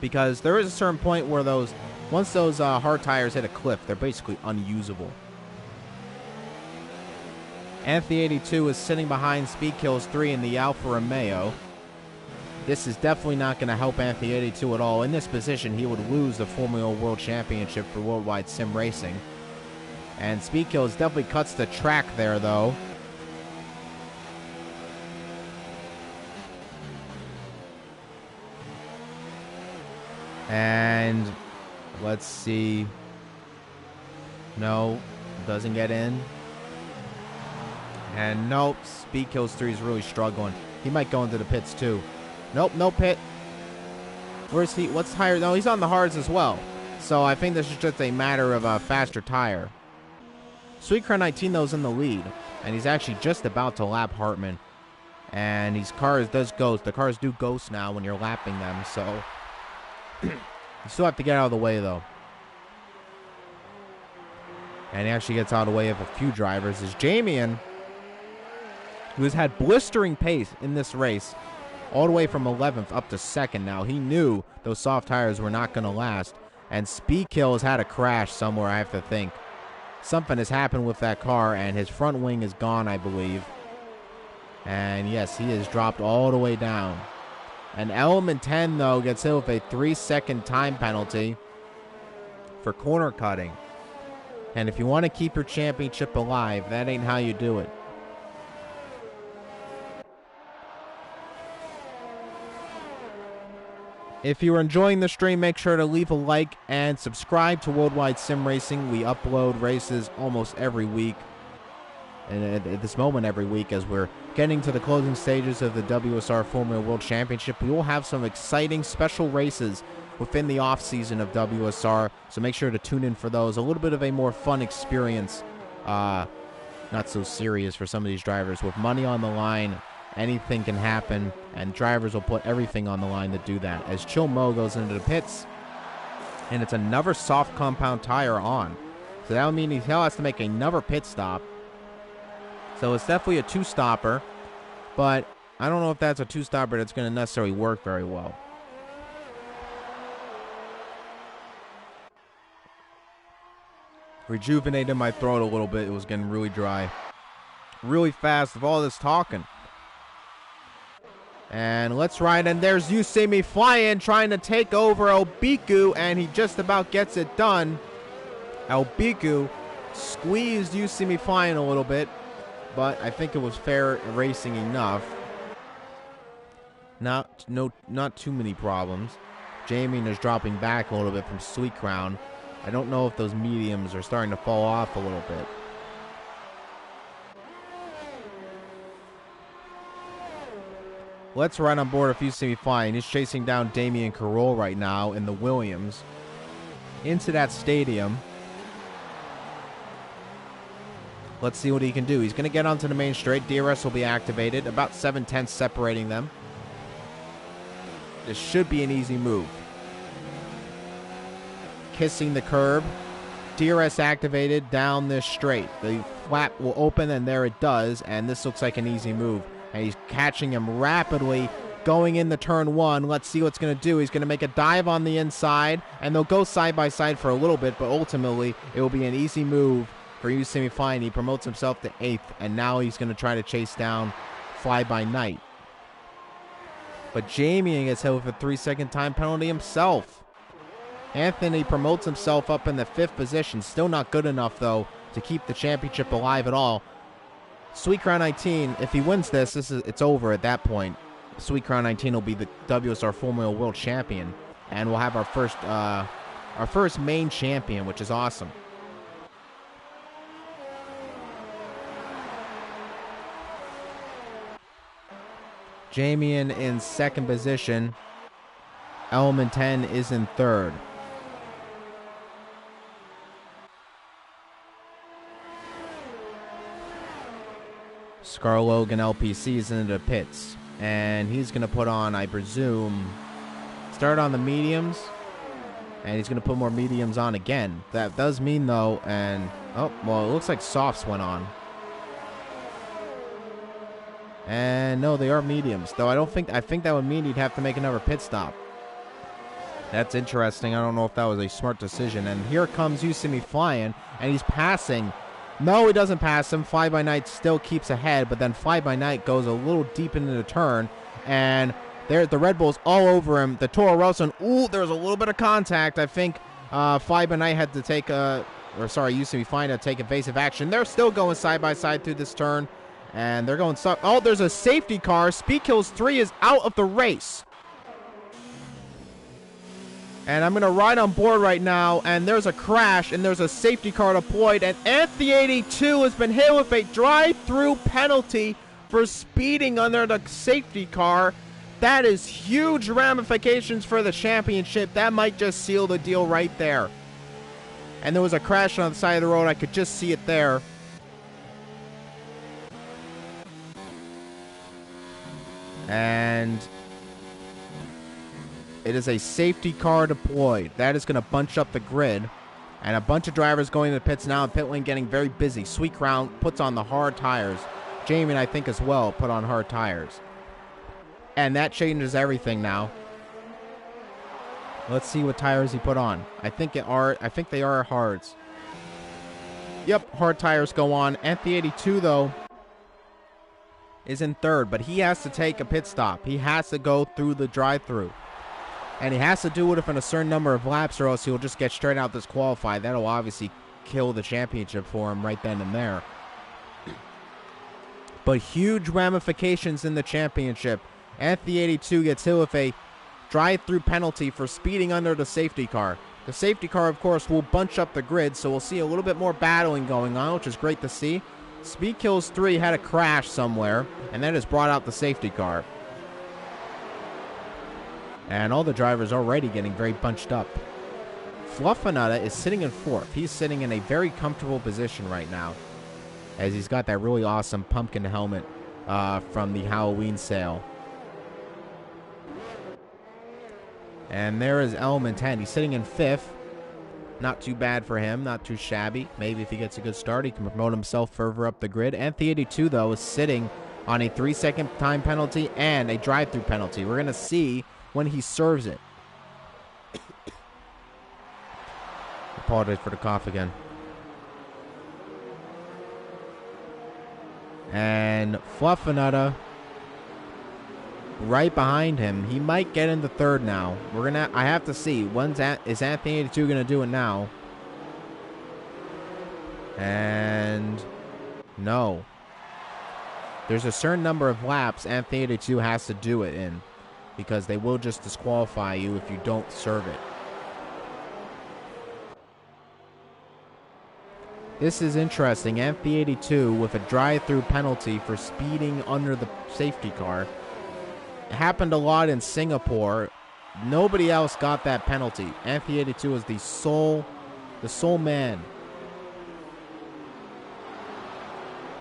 Because there is a certain point where once those hard tires hit a cliff, they're basically unusable. Anthony 82 is sitting behind Speed Kills 3 in the Alfa Romeo. This is definitely not going to help Anthony 82 at all. In this position, he would lose the Formula World Championship for Worldwide Sim Racing. And Speed Kills definitely cuts the track there, though. And let's see. No, doesn't get in. And nope, Speed Kills 3 is really struggling. He might go into the pits too. Nope, no pit. Where's he? What's tire? No, he's on the hards as well. So I think this is just a matter of a faster tire. Sweet Crown 19, though, is in the lead. And he's actually just about to lap Hartman. And these cars does ghost. The cars do ghost now when you're lapping them. So you still have to get out of the way, though. And he actually gets out of the way of a few drivers. Is Jamian, who has had blistering pace in this race, all the way from 11th up to 2nd now. He knew those soft tires were not going to last. And Speedkill has had a crash somewhere, I have to think. Something has happened with that car, and his front wing is gone, I believe. And yes, he has dropped all the way down. And Element 10, though, gets hit with a 3-second time penalty for corner cutting. And if you want to keep your championship alive, that ain't how you do it. If you are enjoying the stream, make sure to leave a like and subscribe to Worldwide Sim Racing. We upload races almost every week. And at this moment every week, as we're getting to the closing stages of the WSR Formula World Championship, we will have some exciting special races within the off-season of WSR. So make sure to tune in for those. A little bit of a more fun experience. Not so serious for some of these drivers. With money on the line, anything can happen, and drivers will put everything on the line to do that. As Chill Mo goes into the pits, and it's another soft compound tire on. So that would mean he has to make another pit stop. So it's definitely a two-stopper, but I don't know if that's a two-stopper that's going to necessarily work very well. Rejuvenated my throat a little bit. It was getting really dry. Really fast with all this talking. And let's ride, and there's You See Me Flying trying to take over Obiku, and he just about gets it done. Obiku squeezed You See Me Flying a little bit, but I think it was fair racing enough. Not too many problems. Jamie is dropping back a little bit from Sweet Crown. I don't know if those mediums are starting to fall off a little bit. Let's ride on board if You See Me Flying. He's chasing down Damian Carroll right now in the Williams into that stadium. Let's see what he can do. He's going to get onto the main straight. DRS will be activated. About 7/10 separating them. This should be an easy move. Kissing the curb. DRS activated down this straight. The flap will open, and there it does. And this looks like an easy move. And he's catching him rapidly going into turn one. Let's see what's going to do. He's going to make a dive on the inside, and they'll go side by side for a little bit, but ultimately it will be an easy move for You See Me Flying. He promotes himself to 8th, and now he's going to try to chase down Fly By Night. But Jamie gets hit with a 3-second time penalty himself. Anthony promotes himself up in the 5th position. Still not good enough, though, to keep the championship alive at all. Sweet Crown 19, if he wins this, it's over at that point. Sweet Crown 19 will be the WSR Formula World Champion, and we'll have our first main champion, which is awesome. Jamian in 2nd position. Element 10 is in 3rd. Scar Logan LPC is into the pits, and he's going to put on, I presume, start on the mediums, and he's going to put more mediums on again. That does mean, though, and, oh, well, it looks like softs went on. And no, they are mediums, though I think that would mean he'd have to make another pit stop. That's interesting. I don't know if that was a smart decision. And here comes You See Me Flying, and he's passing. No, he doesn't pass him. Fly By Night still keeps ahead, but then Fly By Night goes a little deep into the turn, and there the Red Bull's all over him. The Toro Rosso, and ooh, there's a little bit of contact. I think Fly By Night had to take You See Me Flying to take evasive action. They're still going side by side through this turn, and they're going stuck. Oh, there's a safety car. Speedkills 3 is out of the race. And I'm going to ride on board right now, and there's a crash, and there's a safety car deployed, and Anthony82 has been hit with a drive-through penalty for speeding under the safety car. That is huge ramifications for the championship. That might just seal the deal right there. And there was a crash on the side of the road. I could just see it there. And it is a safety car deployed. That is going to bunch up the grid. And a bunch of drivers going to the pits now. And pit lane getting very busy. Sweet Crown puts on the hard tires. Jamie, I think, as well, put on hard tires. And that changes everything now. Let's see what tires he put on. I think they are hards. Yep, hard tires go on. Anthony 82, though, is in third. But he has to take a pit stop. He has to go through the drive-thru. And he has to do it within a certain number of laps, or else he'll just get straight out disqualified. That'll obviously kill the championship for him right then and there. But huge ramifications in the championship. Anthony 82 gets hit with a drive-through penalty for speeding under the safety car. The safety car, of course, will bunch up the grid, so we'll see a little bit more battling going on, which is great to see. Speed Kills 3 had a crash somewhere, and that has brought out the safety car. And all the drivers already getting very bunched up. Fluffinutta is sitting in fourth. He's sitting in a very comfortable position right now, as he's got that really awesome pumpkin helmet from the Halloween sale. And there is Element 10. He's sitting in fifth. Not too bad for him. Not too shabby. Maybe if he gets a good start, he can promote himself further up the grid. Anthony 82, though, is sitting on a 3-second time penalty and a drive-through penalty. We're going to see when he serves it. Apologize for the cough again. And Fluffinutta right behind him. He might get into third now. I have to see. Is Anthony 82 gonna do it now? And no. There's a certain number of laps Anthony 82 has to do it in, because they will just disqualify you if you don't serve it. This is interesting. Anthony 82 with a drive-through penalty for speeding under the safety car. It happened a lot in Singapore. Nobody else got that penalty. Anthony 82 is the sole man.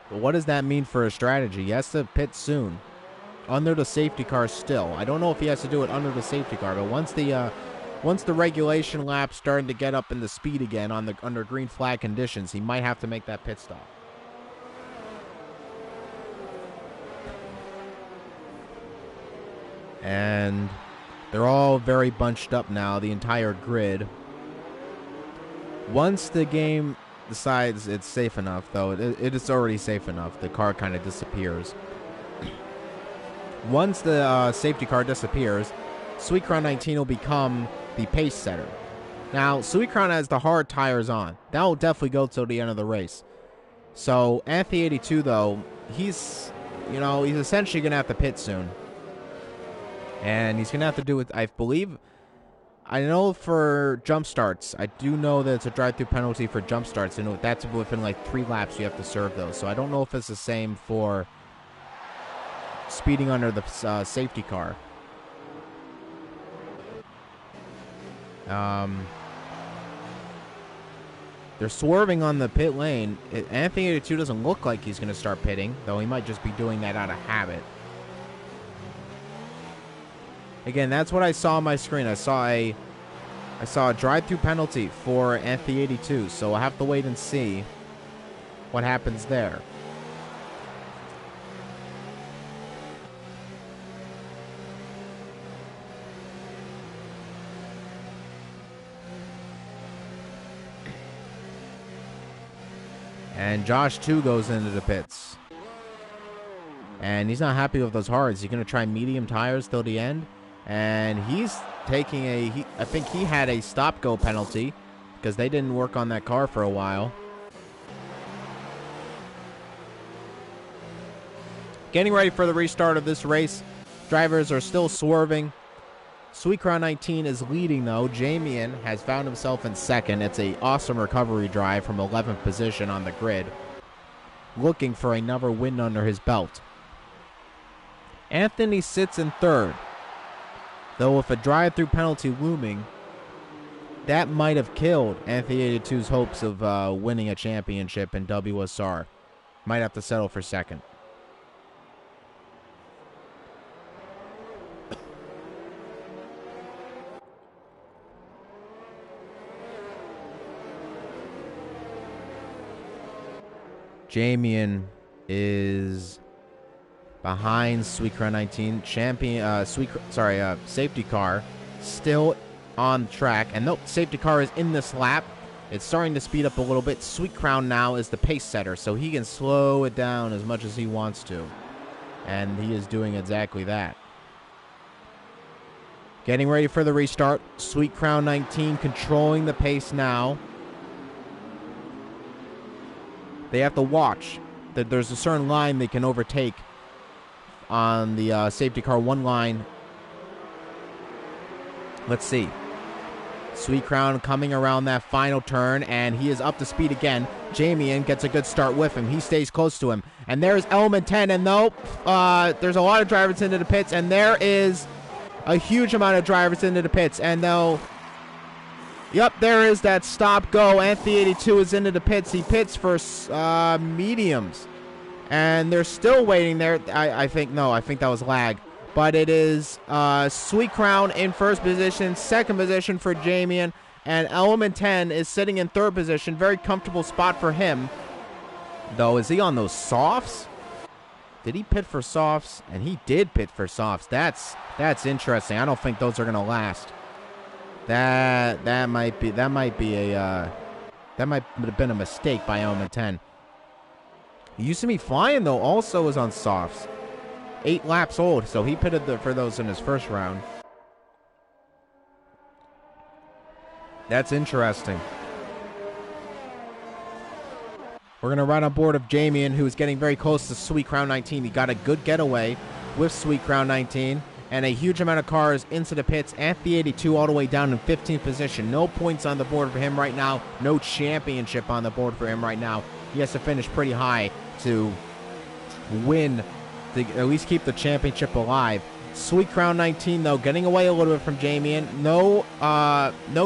But what does that mean for his strategy? He has to pit soon. Under the safety car still. I don't know if he has to do it under the safety car, but once the regulation lap's starting to get up in the speed again under green flag conditions, he might have to make that pit stop. And they're all very bunched up now, the entire grid. Once the game decides it's safe enough, though, it is already safe enough, the car kind of disappears. Once the safety car disappears, Sweet Crown 19 will become the pace setter. Now, Sweet Crown has the hard tires on. That will definitely go till the end of the race. So, Anthony 82, though, he's essentially going to have to pit soon. And he's going to have to do it, I believe. I know for jump starts, I do know that it's a drive-through penalty for jump starts, and that's within like 3 laps you have to serve those. So I don't know if it's the same for speeding under the safety car. They're swerving on the pit lane. Anthony 82 doesn't look like he's going to start pitting, though he might just be doing that out of habit. Again, that's what I saw on my screen. I saw a drive-through penalty for Anthony 82, so I'll have to wait and see what happens there. And Josh, too, goes into the pits. And he's not happy with those hards. He's going to try medium tires till the end. And he's taking I think he had a stop-go penalty because they didn't work on that car for a while. Getting ready for the restart of this race. Drivers are still swerving. Sweet Crown 19 is leading, though. Jamian has found himself in second. It's an awesome recovery drive from 11th position on the grid, looking for another win under his belt. Anthony sits in third. Though with a drive-through penalty looming, that might have killed Anthony 82's hopes of winning a championship in WSR. Might have to settle for second. Jamian is behind Sweet Crown 19. Safety car still on track. And nope, safety car is in this lap. It's starting to speed up a little bit. Sweet Crown now is the pace setter, so he can slow it down as much as he wants to. And he is doing exactly that. Getting ready for the restart. Sweet Crown 19 controlling the pace now. They have to watch that there's a certain line they can overtake on the safety car. One line. Let's see. Sweet Crown coming around that final turn, and he is up to speed again. Jamian gets a good start with him. He stays close to him. And there's Element 10, and nope, there's a lot of drivers into the pits, and there is a huge amount of drivers into the pits. And though, yep, there is that stop-go. Anthony 82 is into the pits. He pits for mediums. And they're still waiting there. I think that was lag. But it is Sweet Crown in first position, second position for Jamian, and Element 10 is sitting in third position. Very comfortable spot for him. Though, is he on those softs? Did he pit for softs? And he did pit for softs. That's interesting. I don't think those are gonna last. That might have been a mistake by Element 10. Used to be flying though. Also was on softs. 8 laps old, so he pitted for those in his first round. That's interesting. We're going to ride on board of Jamian, who is getting very close to Sweet Crown 19. He got a good getaway with Sweet Crown 19, and a huge amount of cars into the pits. Anthony 82 all the way down in 15th position. No points on the board for him right now. No championship on the board for him right now. He has to finish pretty high to win, to at least keep the championship alive. Sweet Crown 19, though, getting away a little bit from Jamian. No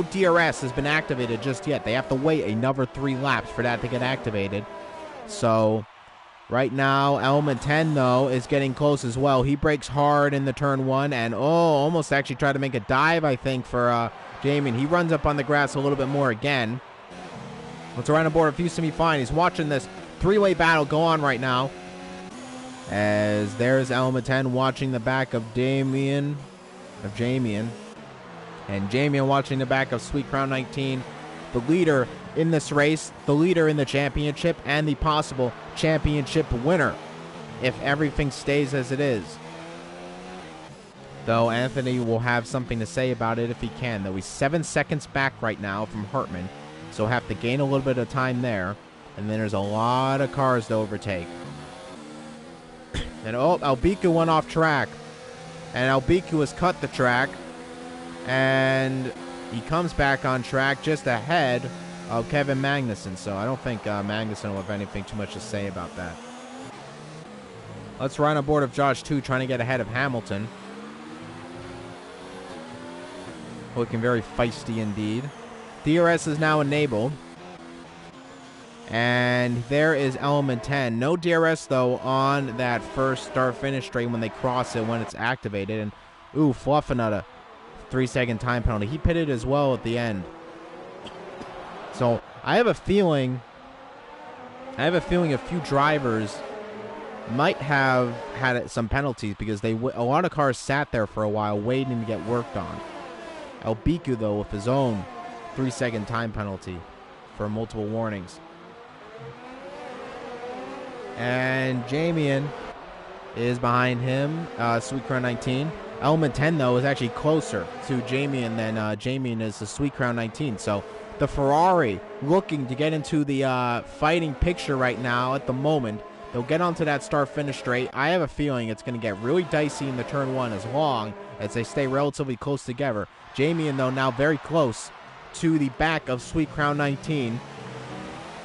DRS has been activated just yet. They have to wait another 3 laps for that to get activated. So, right now, Element 10, though, is getting close as well. He brakes hard in the turn 1 and, almost actually tried to make a dive, I think, for Jamian. He runs up on the grass a little bit more again. Let's ride on board a few semi-fine. He's watching this 3-way battle go on right now. As there's Element 10 watching the back of Jamian. And Jamian watching the back of Sweet Crown 19. The leader in this race, the leader in the championship, and the possible championship winner if everything stays as it is. Though Anthony will have something to say about it if he can. Though he's 7 seconds back right now from Hartman. So have to gain a little bit of time there. And then there's a lot of cars to overtake. And Albiku went off track. And Albiku has cut the track. And he comes back on track just ahead of Kevin Magnussen. So I don't think Magnussen will have anything too much to say about that. Let's ride on board of Josh 2, trying to get ahead of Hamilton. Looking very feisty indeed. DRS is now enabled. And there is Element 10. No DRS, though, on that first start-finish straight when they cross it, when it's activated. And, Fluff another 3-second time penalty. He pitted as well at the end. So, I have a feeling a few drivers might have had some penalties because a lot of cars sat there for a while waiting to get worked on. Albiku, though, with his own 3-second time penalty for multiple warnings. And Jamian is behind him, Sweet Crown 19. Element 10, though, is actually closer to Jamian than Jamian is to Sweet Crown 19. So the Ferrari looking to get into the fighting picture right now at the moment. They'll get onto that start-finish straight. I have a feeling it's going to get really dicey in the turn 1 as long as they stay relatively close together. Jamian, though, now very close to the back of Sweet Crown 19.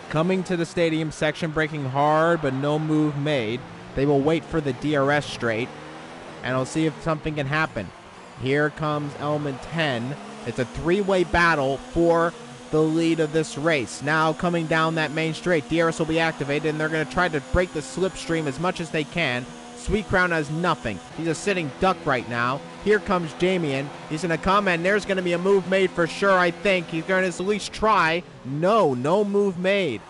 Coming to the stadium section, braking hard, but no move made. They will wait for the DRS straight, and I'll see if something can happen. Here comes Element 10. It's a three-way battle for the lead of this race. Now coming down that main straight, DRS will be activated, and they're going to try to break the slipstream as much as they can. Sweet Crown has nothing. He's a sitting duck right now. Here comes Jamian. He's going to come, and there's going to be a move made for sure, I think. He's going to at least try. No move made.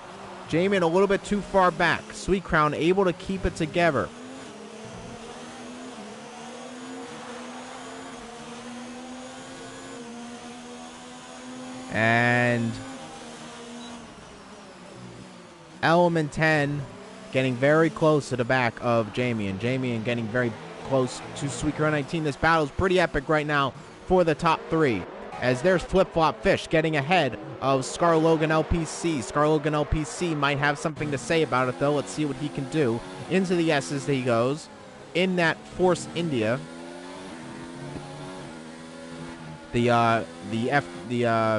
Jamian a little bit too far back. Sweet Crown able to keep it together. And Element 10 getting very close to the back of Jamian. Jamian getting very close to Sweet Crown 19. This battle is pretty epic right now for the top three, as there's Flip Flop Fish getting ahead of Scar Logan LPC. Scar Logan LPC might have something to say about it, though. Let's see what he can do. Into the S's he goes. In that Force India. The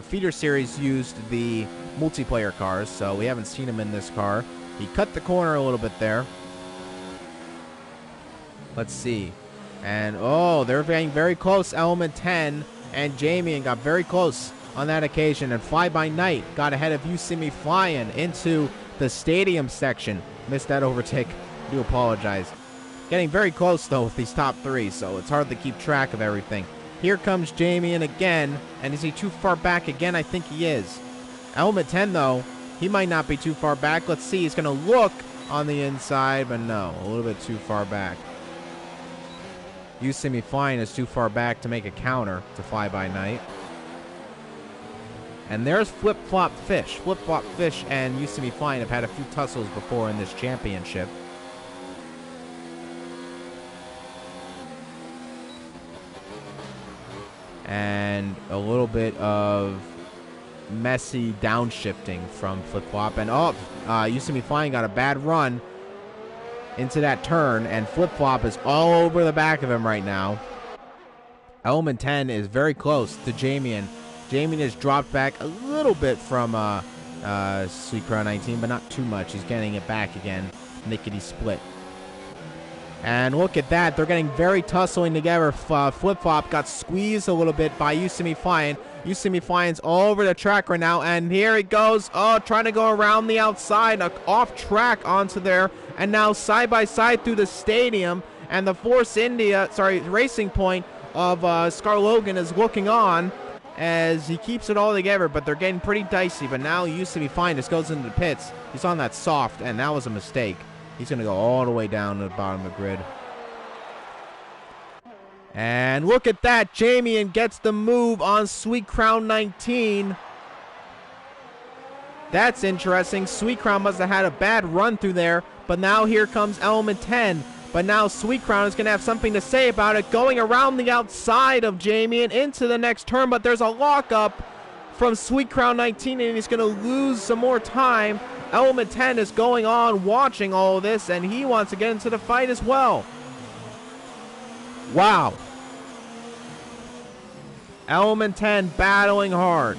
feeder series used the multiplayer cars, so we haven't seen him in this car. He cut the corner a little bit there. Let's see. And, oh, they're getting very close. Element 10 and Jamian got very close on that occasion. And Fly By Night got ahead of You See Me Flying into the stadium section. Missed that overtake. I do apologize. Getting very close, though, with these top three, so it's hard to keep track of everything. Here comes Jamian again, and is he too far back again? I think he is. Element 10, though, he might not be too far back. Let's see, he's going to look on the inside, but no, a little bit too far back. You See Me Flying is too far back to make a counter to Fly By Night. And there's Flip Flop Fish. Flip Flop Fish and You See Me Flying have had a few tussles before in this championship. And a little bit of messy downshifting from Flip Flop. And You See Me Flying got a bad run into that turn, and Flip Flop is all over the back of him right now. Element 10 is very close to Jamian. Jamian has dropped back a little bit from Sweet Crown 19, but not too much. He's getting it back again. Lickety split. And look at that. They're getting very tussling together. Flip Flop got squeezed a little bit by You See Me Flying. You See Me Flying's all over the track right now. And here he goes. Oh, trying to go around the outside. Off track onto there. And now side by side through the stadium. And the Force India, Racing Point of Scar Logan is looking on as he keeps it all together. But they're getting pretty dicey. But now You See Me Flying just goes into the pits. He's on that soft, and that was a mistake. He's going to go all the way down to the bottom of the grid. And look at that. Jamian gets the move on Sweet Crown 19. That's interesting. Sweet Crown must have had a bad run through there. But now here comes Element 10. But now Sweet Crown is going to have something to say about it. Going around the outside of Jamian into the next turn. But there's a lockup from Sweet Crown 19. And he's going to lose some more time. Element 10 is going on watching all of this, and he wants to get into the fight as well. Wow. Element 10 battling hard.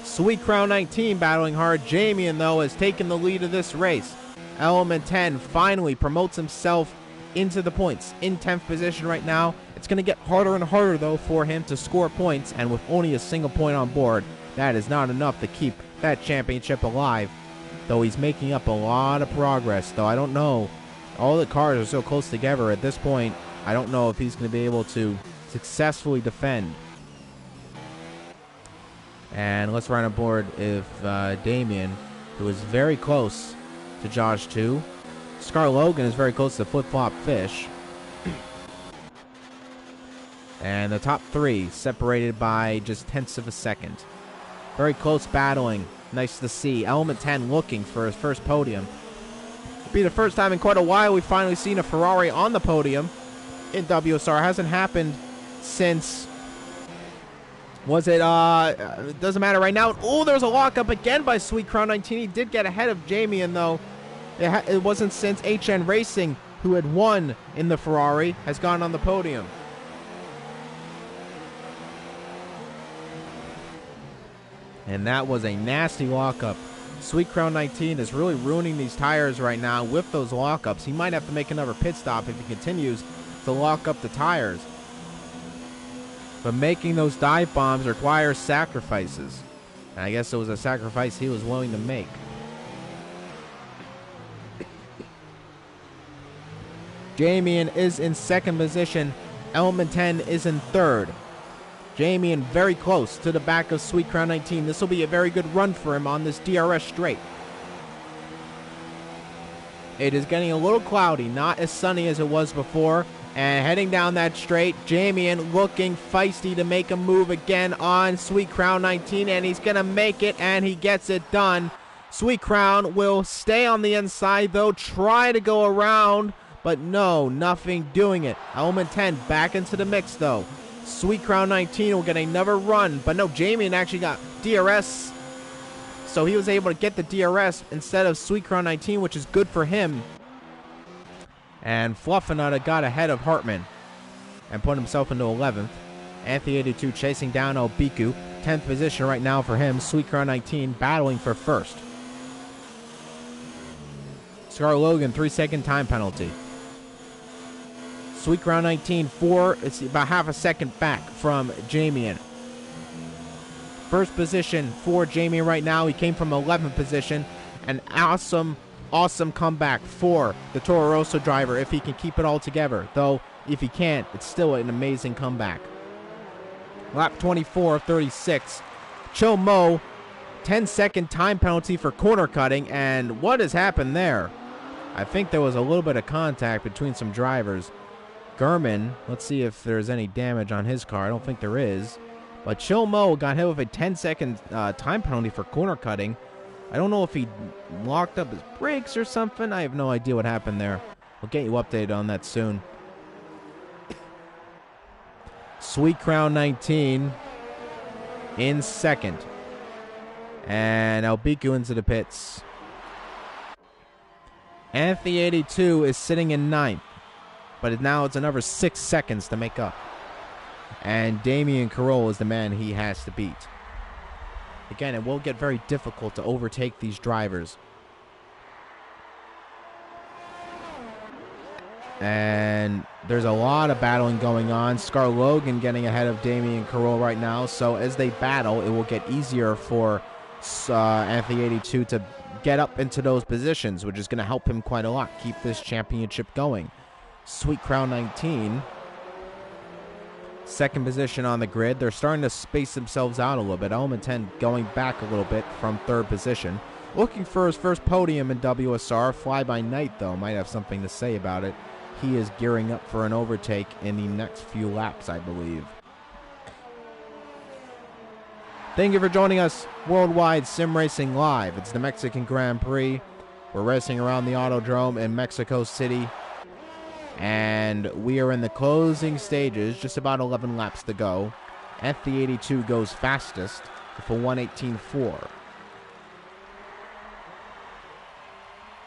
Sweet Crown 19 battling hard. Jamian, though, has taken the lead of this race. Element 10 finally promotes himself into the points. In 10th position right now. It's going to get harder and harder, though, for him to score points, and with only a single point on board, that is not enough to keep that championship alive, though he's making up a lot of progress, though I don't know. All the cars are so close together at this point, I don't know if he's going to be able to successfully defend. And let's run aboard if Damien, who is very close to Josh 2. Scar Logan is very close to Flip Flop Fish. And the top three separated by just tenths of a second. Very close battling. Nice to see. Element 10 looking for his first podium. It'll be the first time in quite a while we've finally seen a Ferrari on the podium in WSR. It hasn't happened since... Was it, it doesn't matter right now. Oh, there's a lockup again by Sweet Crown 19. He did get ahead of Jamian, though. It wasn't since HN Racing, who had won in the Ferrari, has gone on the podium. And that was a nasty lockup. Sweet Crown 19 is really ruining these tires right now with those lockups. He might have to make another pit stop if he continues to lock up the tires. But making those dive bombs requires sacrifices. And I guess it was a sacrifice he was willing to make. Jamian is in second position. Element 10 is in third. Jamian very close to the back of Sweet Crown 19. This will be a very good run for him on this DRS straight. It is getting a little cloudy, not as sunny as it was before. And heading down that straight, Jamian looking feisty to make a move again on Sweet Crown 19. And he's going to make it, and he gets it done. Sweet Crown will stay on the inside, though, try to go around. But no, nothing doing it. Element 10 back into the mix, though. Sweet Crown 19 will get another run. But no, Jamian actually got DRS. So he was able to get the DRS instead of Sweet Crown 19, which is good for him. And Fluffinutta got ahead of Hartman and put himself into 11th. Anthony 82 chasing down Obiku. 10th position right now for him. Sweet Crown 19 battling for first. Scar Logan, 3-second time penalty. Sweet Crown 19, it's about half a second back from Jamian. First position for Jamian right now. He came from 11th position. An awesome comeback for the Toro Rosso driver if he can keep it all together. Though, if he can't, it's still an amazing comeback. Lap 24 of 36. Cho Mo, 10-second time penalty for corner cutting. And what has happened there? I think there was a little bit of contact between some drivers. Gurman, let's see if there's any damage on his car. I don't think there is. But Cho Mo got hit with a 10-second time penalty for corner cutting. I don't know if he locked up his brakes or something. I have no idea what happened there. We'll get you updated on that soon. Sweet Crown 19 in second. And Albiku into the pits. Anthony 82 is sitting in ninth. But now it's another 6 seconds to make up. And Damian Carroll is the man he has to beat. Again, it will get very difficult to overtake these drivers. And there's a lot of battling going on. Scar Logan getting ahead of Damian Carroll right now. So as they battle, it will get easier for Anthony 82 to get up into those positions, which is going to help him quite a lot. Keep this championship going. Sweet Crown 19. Second position on the grid. They're starting to space themselves out a little bit. Element 10 going back a little bit from third position. Looking for his first podium in WSR. Fly by Night, though, might have something to say about it. He is gearing up for an overtake in the next few laps, I believe. Thank you for joining us. Worldwide Sim Racing Live. It's the Mexican Grand Prix. We're racing around the Autodrome in Mexico City. And we are in the closing stages, just about 11 laps to go. Anthony 82 goes fastest with a 1:18.4.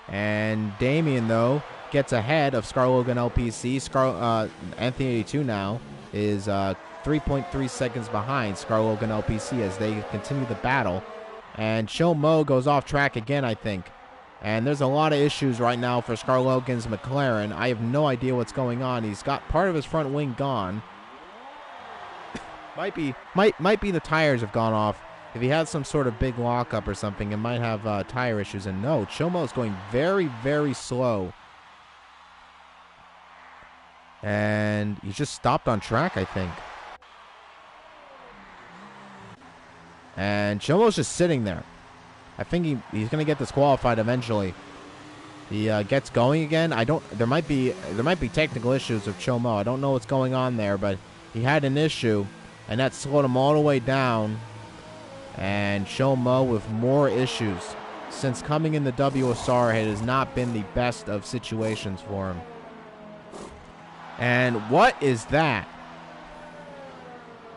And Damian, though, gets ahead of Scar Logan LPC. Anthony 82 now is 3.3 seconds behind Scar Logan LPC as they continue the battle. And Cho Mo goes off track again, I think. And there's a lot of issues right now for Scar Logan's McLaren. I have no idea what's going on. He's got part of his front wing gone. might be the tires have gone off. If he has some sort of big lockup or something, it might have tire issues. And no, Chomo's going very, very slow. And he just stopped on track, I think. And Chomo's just sitting there. I think he's going to get disqualified eventually. He gets going again. There might be technical issues with Chomo. I don't know what's going on there, but he had an issue, and that slowed him all the way down. And Chomo with more issues. Since coming in the WSR, it has not been the best of situations for him. And what is that?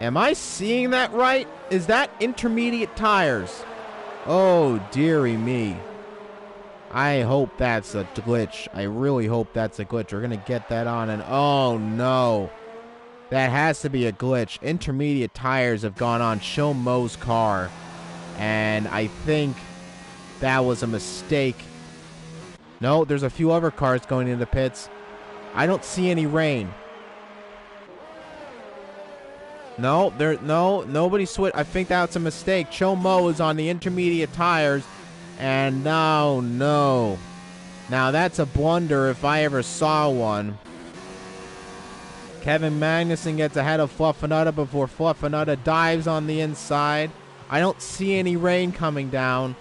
Am I seeing that right? Is that intermediate tires? Oh, dearie me. I hope that's a glitch. I really hope that's a glitch. We're going to get that on, and oh no. That has to be a glitch. Intermediate tires have gone on Chomo's car, and I think that was a mistake. No, there's a few other cars going into the pits. I don't see any rain. No, nobody switched. I think that's a mistake. Chomo is on the intermediate tires, and no. Now that's a blunder if I ever saw one. Kevin Magnussen gets ahead of Fluffernutter before Fluffernutter dives on the inside. I don't see any rain coming down.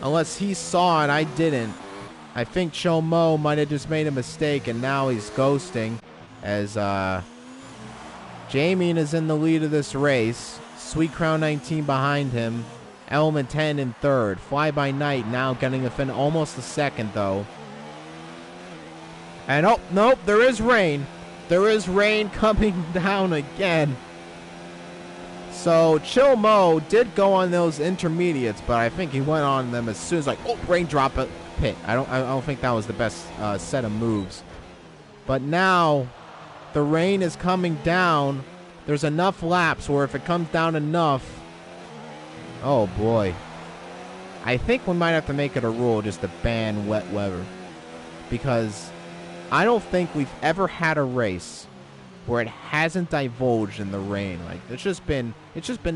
Unless he saw it, I didn't. I think Chomo might have just made a mistake, and now he's ghosting as Jamie is in the lead of this race. Sweet Crown 19 behind him. Element 10 in third. Fly by Night now getting within almost a second, though. And, oh, nope, there is rain. There is rain coming down again. So, Chomo did go on those intermediates, but I think he went on them as soon as, like, oh, raindrop pit. I don't think that was the best set of moves. But now the rain is coming down. There's enough laps where if it comes down enough, oh boy, I think we might have to make it a rule just to ban wet weather, because I don't think we've ever had a race where it hasn't divulged in the rain. Like it's just been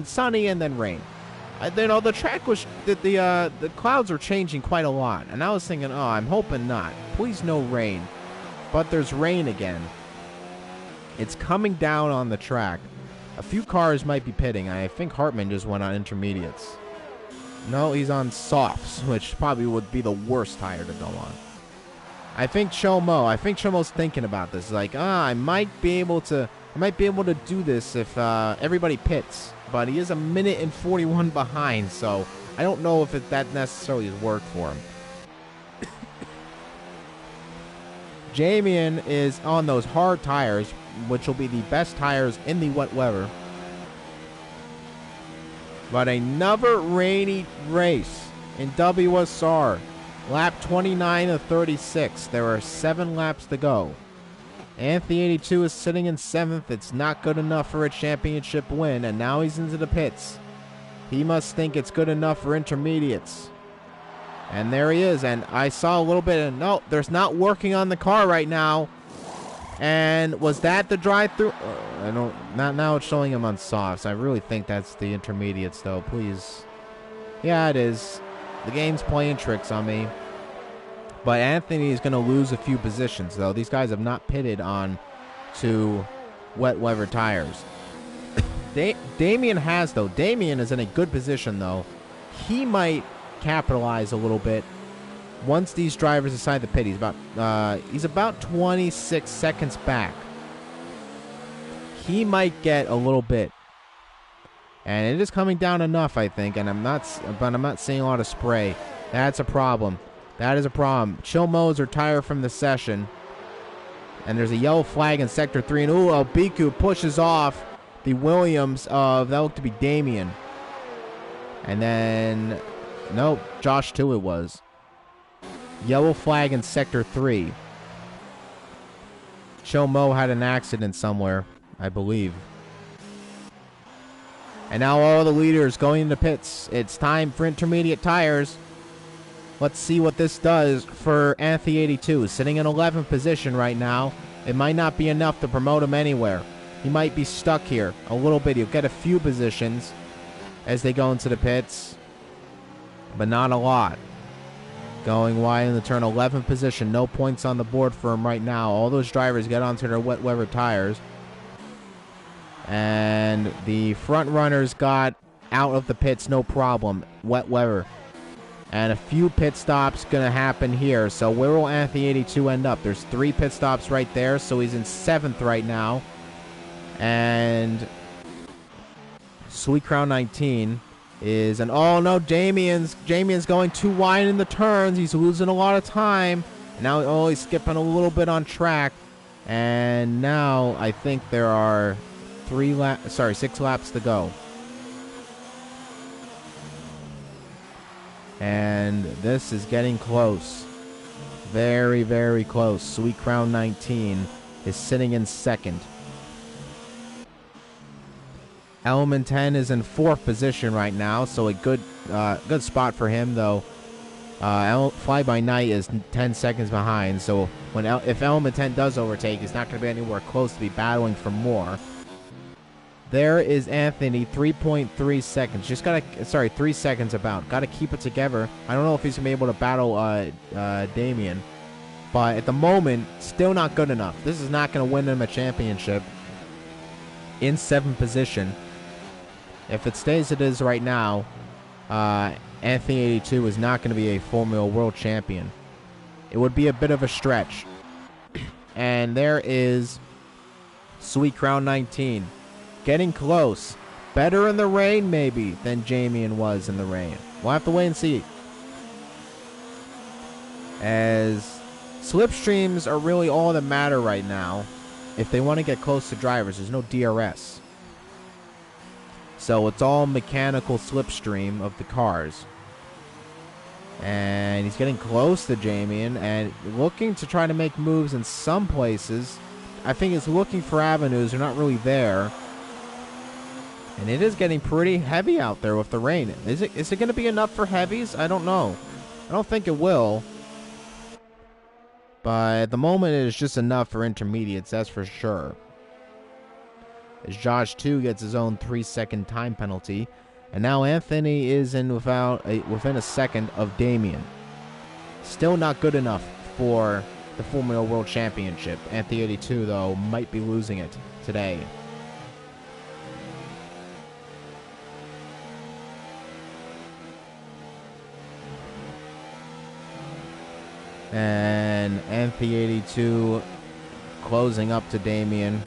sunny and then rain. The track was the clouds are changing quite a lot, and I was thinking, oh, I'm hoping not. Please no rain, but there's rain again. It's coming down on the track. A few cars might be pitting. I think Hartman just went on intermediates. No, he's on softs, which probably would be the worst tire to go on. I think Chomo's thinking about this. Like, I might be able to do this if everybody pits. But he is a minute and 41 behind, so I don't know if that necessarily has worked for him. Jamian is on those hard tires, which will be the best tires in the wet weather. But another rainy race in WSR. Lap 29 of 36. There are 7 laps to go. Anthony 82 is sitting in 7th. It's not good enough for a championship win, and now he's into the pits. He must think it's good enough for intermediates. And there he is, and I saw a little bit of, no, there's not working on the car right now. And was that the drive-through? Now it's showing him on softs. I really think that's the intermediates, though. Please. Yeah, it is. The game's playing tricks on me. But Anthony is going to lose a few positions, though. These guys have not pitted on to wet weather tires. Damien has, though. Damien is in a good position, though. He might capitalize a little bit once these drivers decide to pit. He's about 26 seconds back. He might get a little bit. And it is coming down enough, I think, and I'm not seeing a lot of spray. That's a problem. That is a problem. Chomo's retired from the session. And there's a yellow flag in Sector 3. And, ooh, Albiku pushes off the Williams of, that looked to be Damien. And then, nope, Josh too it was. Yellow flag in Sector 3. Chomo had an accident somewhere, I believe. And now all the leaders going into pits. It's time for intermediate tires. Let's see what this does for Anthony 82. Sitting in 11th position right now. It might not be enough to promote him anywhere. He might be stuck here a little bit. He'll get a few positions as they go into the pits, but not a lot. Going wide in the turn, 11th position. No points on the board for him right now. All those drivers get onto their wet weather tires. And the front runners got out of the pits, no problem. Wet weather. And a few pit stops going to happen here. So where will Anthony 82 end up? There's 3 pit stops right there. So he's in 7th right now. And Sweet Crown 19 is an, oh no, Jamian's going too wide in the turns. He's losing a lot of time. Now, oh, he's skipping a little bit on track. And now I think there are 6 laps to go. And this is getting close. Very, very close. Sweet Crown 19 is sitting in 2nd. Element 10 is in 4th position right now, so a good spot for him, though. Fly by Night is 10 seconds behind, so if Element 10 does overtake, he's not going to be anywhere close to be battling for more. There is Anthony, 3.3 seconds. Just gotta, 3 seconds about. Gotta keep it together. I don't know if he's gonna be able to battle Damian, but at the moment, still not good enough. This is not gonna win him a championship in 7th position. If it stays as it is right now, Anthony 82 is not gonna be a Formula World Champion. It would be a bit of a stretch. And there is Sweet Crown 19. Getting close. Better in the rain, maybe, than Jamian was in the rain. We'll have to wait and see. As slipstreams are really all that matter right now if they want to get close to drivers. There's no DRS. So it's all mechanical slipstream of the cars. And he's getting close to Jamian and looking to try to make moves in some places. I think he's looking for avenues. They're not really there. And it is getting pretty heavy out there with the rain. Is it going to be enough for heavies? I don't know. I don't think it will. But at the moment, it is just enough for intermediates, that's for sure. As Josh 2 gets his own 3-second time penalty. And now Anthony is in within a second of Damian. Still not good enough for the Formula World Championship. Anthony 82, though, might be losing it today. And Anthony 82 closing up to Damian.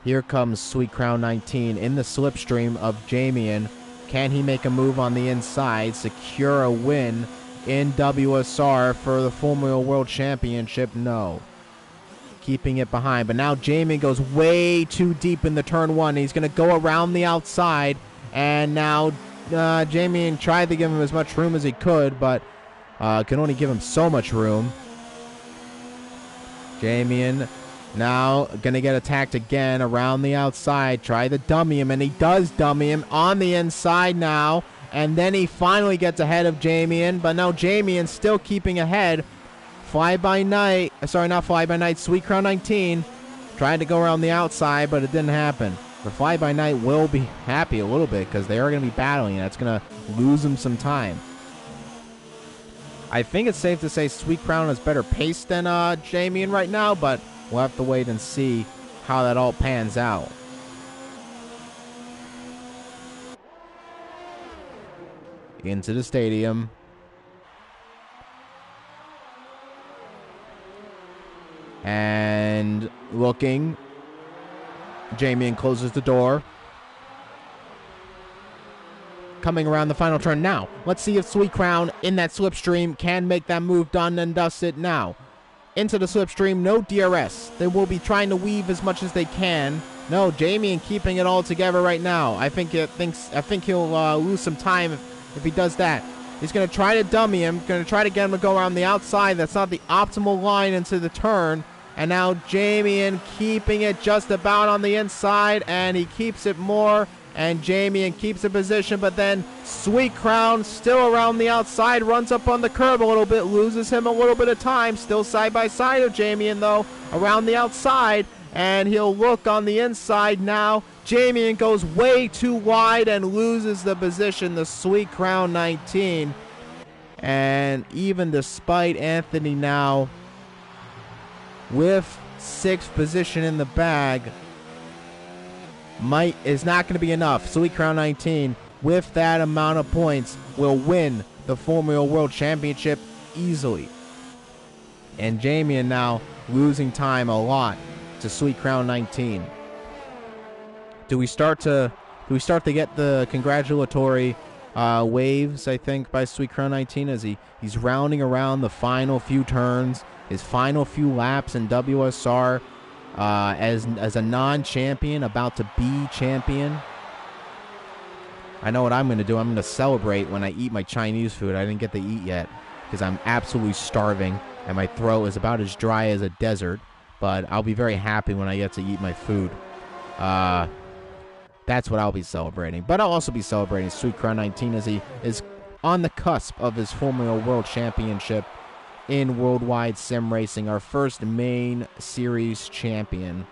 Here comes Sweet Crown 19 in the slipstream of Jamian. Can he make a move on the inside, secure a win in WSR for the Formula World Championship? No. Keeping it behind. But now Jamian goes way too deep in the turn 1. He's going to go around the outside. And now Jamian tried to give him as much room as he could, but can only give him so much room. Jamian now going to get attacked again around the outside. Try to dummy him, and he does dummy him on the inside now. And then he finally gets ahead of Jamian, but now Jamian still keeping ahead. Sweet Crown 19 tried to go around the outside, but it didn't happen. The Fly By Night will be happy a little bit because they are going to be battling, and that's going to lose him some time. I think it's safe to say Sweet Crown has better pace than Jamian right now, but we'll have to wait and see how that all pans out. Into the stadium. And looking. Jamian closes the door. Coming around the final turn now. Let's see if Sweet Crown in that slipstream can make that move done and dust it now. Into the slipstream, no DRS. They will be trying to weave as much as they can. No, Jamian keeping it all together right now. I think he'll lose some time if he does that. He's going to try to dummy him. Going to try to get him to go around the outside. That's not the optimal line into the turn. And now Jamian keeping it just about on the inside, and he keeps it more. And Jamian keeps the position, but then Sweet Crown still around the outside, runs up on the curb a little bit, loses him a little bit of time. Still side by side of Jamian, though, around the outside. And he'll look on the inside now. Jamian goes way too wide and loses the position, the Sweet Crown 19. And even despite Anthony now with 6th position in the bag, is not going to be enough. Sweet Crown 19, with that amount of points, will win the Formula World Championship easily. And Jamian now losing time a lot to Sweet Crown 19. Do we start to get the congratulatory waves, I think, by Sweet Crown 19 as he's rounding around the final few turns, his final few laps in WSR? As a non-champion, about to be champion. I know what I'm going to do. I'm going to celebrate when I eat my Chinese food. I didn't get to eat yet because I'm absolutely starving and my throat is about as dry as a desert. But I'll be very happy when I get to eat my food. That's what I'll be celebrating. But I'll also be celebrating Sweet Crown 19 as he is on the cusp of his Formula World Championship in Worldwide Sim Racing, our first main series champion.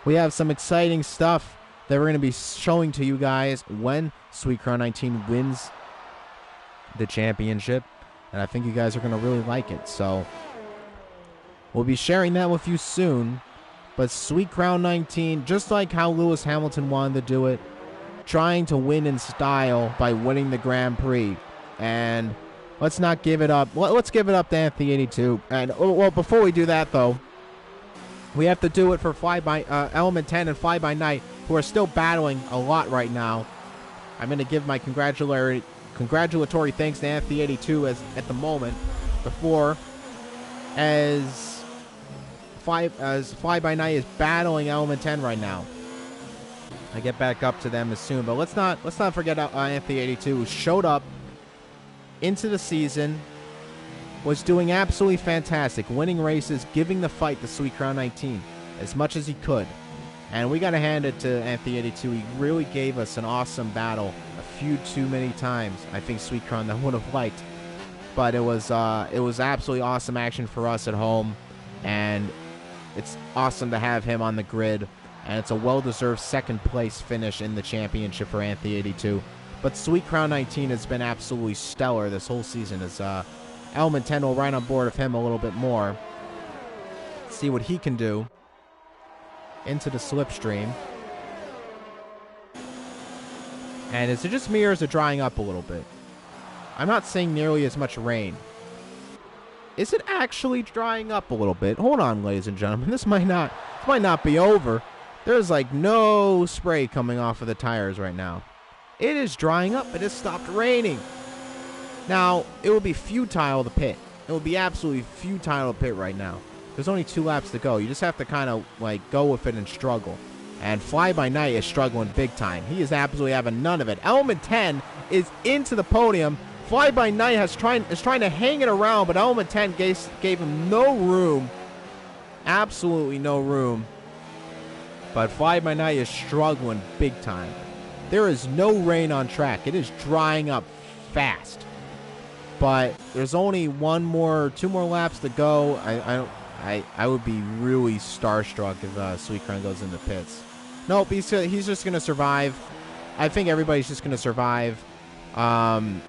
We have some exciting stuff that we're going to be showing to you guys when Sweet Crown 19 wins the championship. And I think you guys are going to really like it. So we'll be sharing that with you soon. But Sweet Crown 19, just like how Lewis Hamilton wanted to do it, trying to win in style by winning the Grand Prix. And let's not give it up. Let's give it up to Anthony 82. And well, before we do that, though, we have to do it for Element 10 and Fly By Night, who are still battling a lot right now. I'm going to give my congratulatory thanks to Anthony 82 at the moment, before as Fly By Night is battling Element 10 right now. I get back up to them as soon, but let's not forget Anthony 82, who showed up into the season, was doing absolutely fantastic, winning races, giving the fight to Sweet Crown 19 as much as he could. And we got to hand it to Anthony 82. He really gave us an awesome battle a few too many times. I think Sweet Crown that would have liked, but it was absolutely awesome action for us at home, and it's awesome to have him on the grid. And it's a well-deserved second-place finish in the championship for Anthony 82. But Sweet Crown 19 has been absolutely stellar this whole season. As Element 10 will ride on board of him a little bit more. See what he can do into the slipstream. And is it just me, or is it drying up a little bit? I'm not seeing nearly as much rain. Is it actually drying up a little bit? Hold on, ladies and gentlemen. This might not be over. There's like no spray coming off of the tires right now. It is drying up. It has stopped raining. Now, it would be futile to pit. It would be absolutely futile to pit right now. There's only 2 laps to go. You just have to kind of like go with it and struggle. And Fly By Night is struggling big time. He is absolutely having none of it. Element 10 is into the podium. Fly By Night is trying to hang it around, but Element 10 gave him no room. Absolutely no room. But Fly By Night is struggling big time. There is no rain on track. It is drying up fast. But there's only 2 more laps to go. I would be really starstruck if Sweet Crown goes into pits. Nope, he's just going to survive. I think everybody's just going to survive. Fly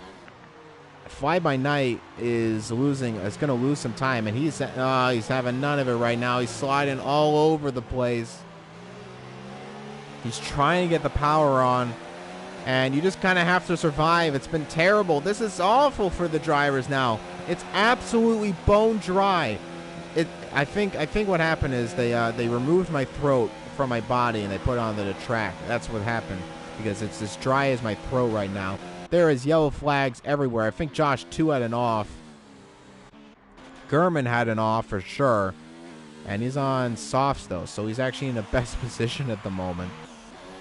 By Night is going to lose some time, and he's having none of it right now. He's sliding all over the place. He's trying to get the power on, and you just kind of have to survive. It's been terrible. This is awful for the drivers now. It's absolutely bone dry. I think what happened is they removed my throat from my body and they put it onto the track. That's what happened, because it's as dry as my throat right now. There is yellow flags everywhere. I think Josh 2 had an off. Gurman had an off for sure, and he's on softs though, so he's actually in the best position at the moment.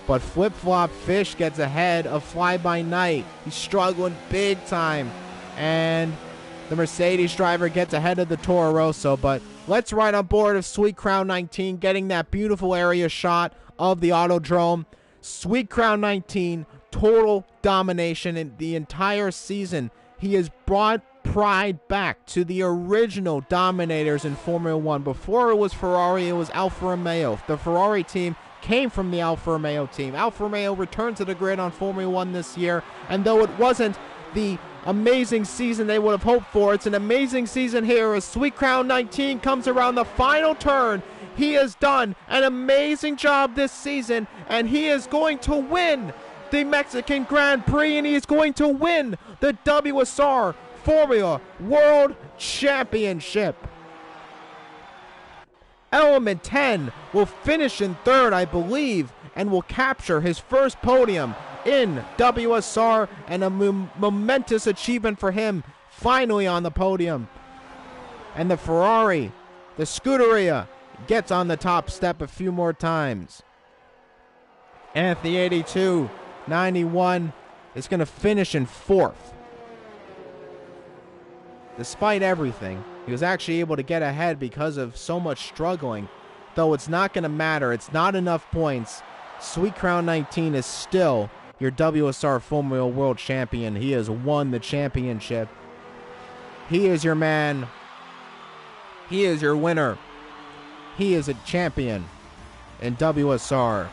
But Flip Flop Fish gets ahead of Fly By Night. He's struggling big time. And the Mercedes driver gets ahead of the Toro Rosso. But let's ride on board of Sweet Crown 19, getting that beautiful area shot of the Autodrome. Sweet Crown 19, total domination in the entire season. He has brought pride back to the original dominators in Formula 1. Before it was Ferrari, it was Alfa Romeo. The Ferrari team came from the Alfa Romeo team. Alfa Romeo returned to the grid on Formula 1 this year, and though it wasn't the amazing season they would have hoped for, it's an amazing season here as Sweet Crown 19 comes around the final turn. He has done an amazing job this season, and he is going to win the Mexican Grand Prix, and he is going to win the WSR Formula World Championship. Element 10 will finish in 3rd, I believe, and will capture his first podium in WSR, and a momentous achievement for him, finally on the podium. And the Ferrari, the Scuderia, gets on the top step a few more times. Anthony 82, 91 is going to finish in 4th. Despite everything, he was actually able to get ahead because of so much struggling. Though it's not going to matter. It's not enough points. Sweet Crown 19 is still your WSR Formula World Champion. He has won the championship. He is your man. He is your winner. He is a champion. in WSR.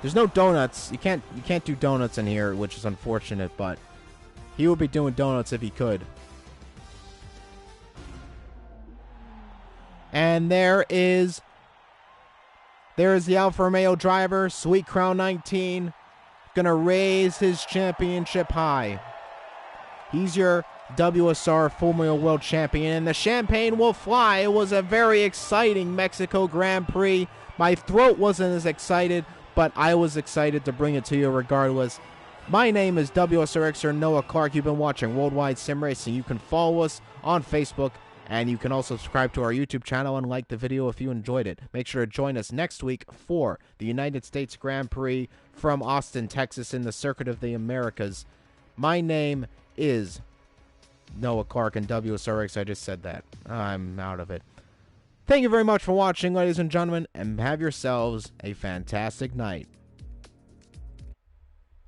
There's no donuts. You can't do donuts in here, which is unfortunate, but he would be doing donuts if he could. And there is the Alfa Romeo driver, Sweet Crown 19, gonna raise his championship high. He's your WSR Formula World Champion, and the champagne will fly. It was a very exciting Mexico Grand Prix. My throat wasn't as excited, but I was excited to bring it to you regardless. My name is WSR Noah Clark. You've been watching Worldwide Sim Racing. You can follow us on Facebook, and you can also subscribe to our YouTube channel and like the video if you enjoyed it. Make sure to join us next week for the United States Grand Prix from Austin, Texas in the Circuit of the Americas. My name is Noah Clark and WSRX. I just said that. I'm out of it. Thank you very much for watching, ladies and gentlemen, and have yourselves a fantastic night.